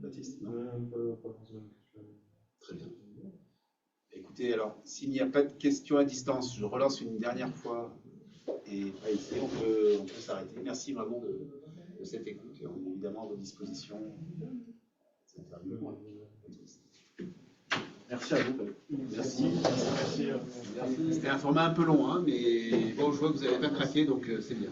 Baptiste, non? Pas forcément une question. Très bien. Écoutez, alors, s'il n'y a pas de questions à distance, je relance une dernière fois. Et pas ici, on peut s'arrêter. Merci vraiment de cette écoute et on est évidemment à votre disposition. Cette interview. Merci à vous. Merci. Merci. C'était un format un peu long, hein, mais bon, je vois que vous n'avez pas craqué, donc c'est bien.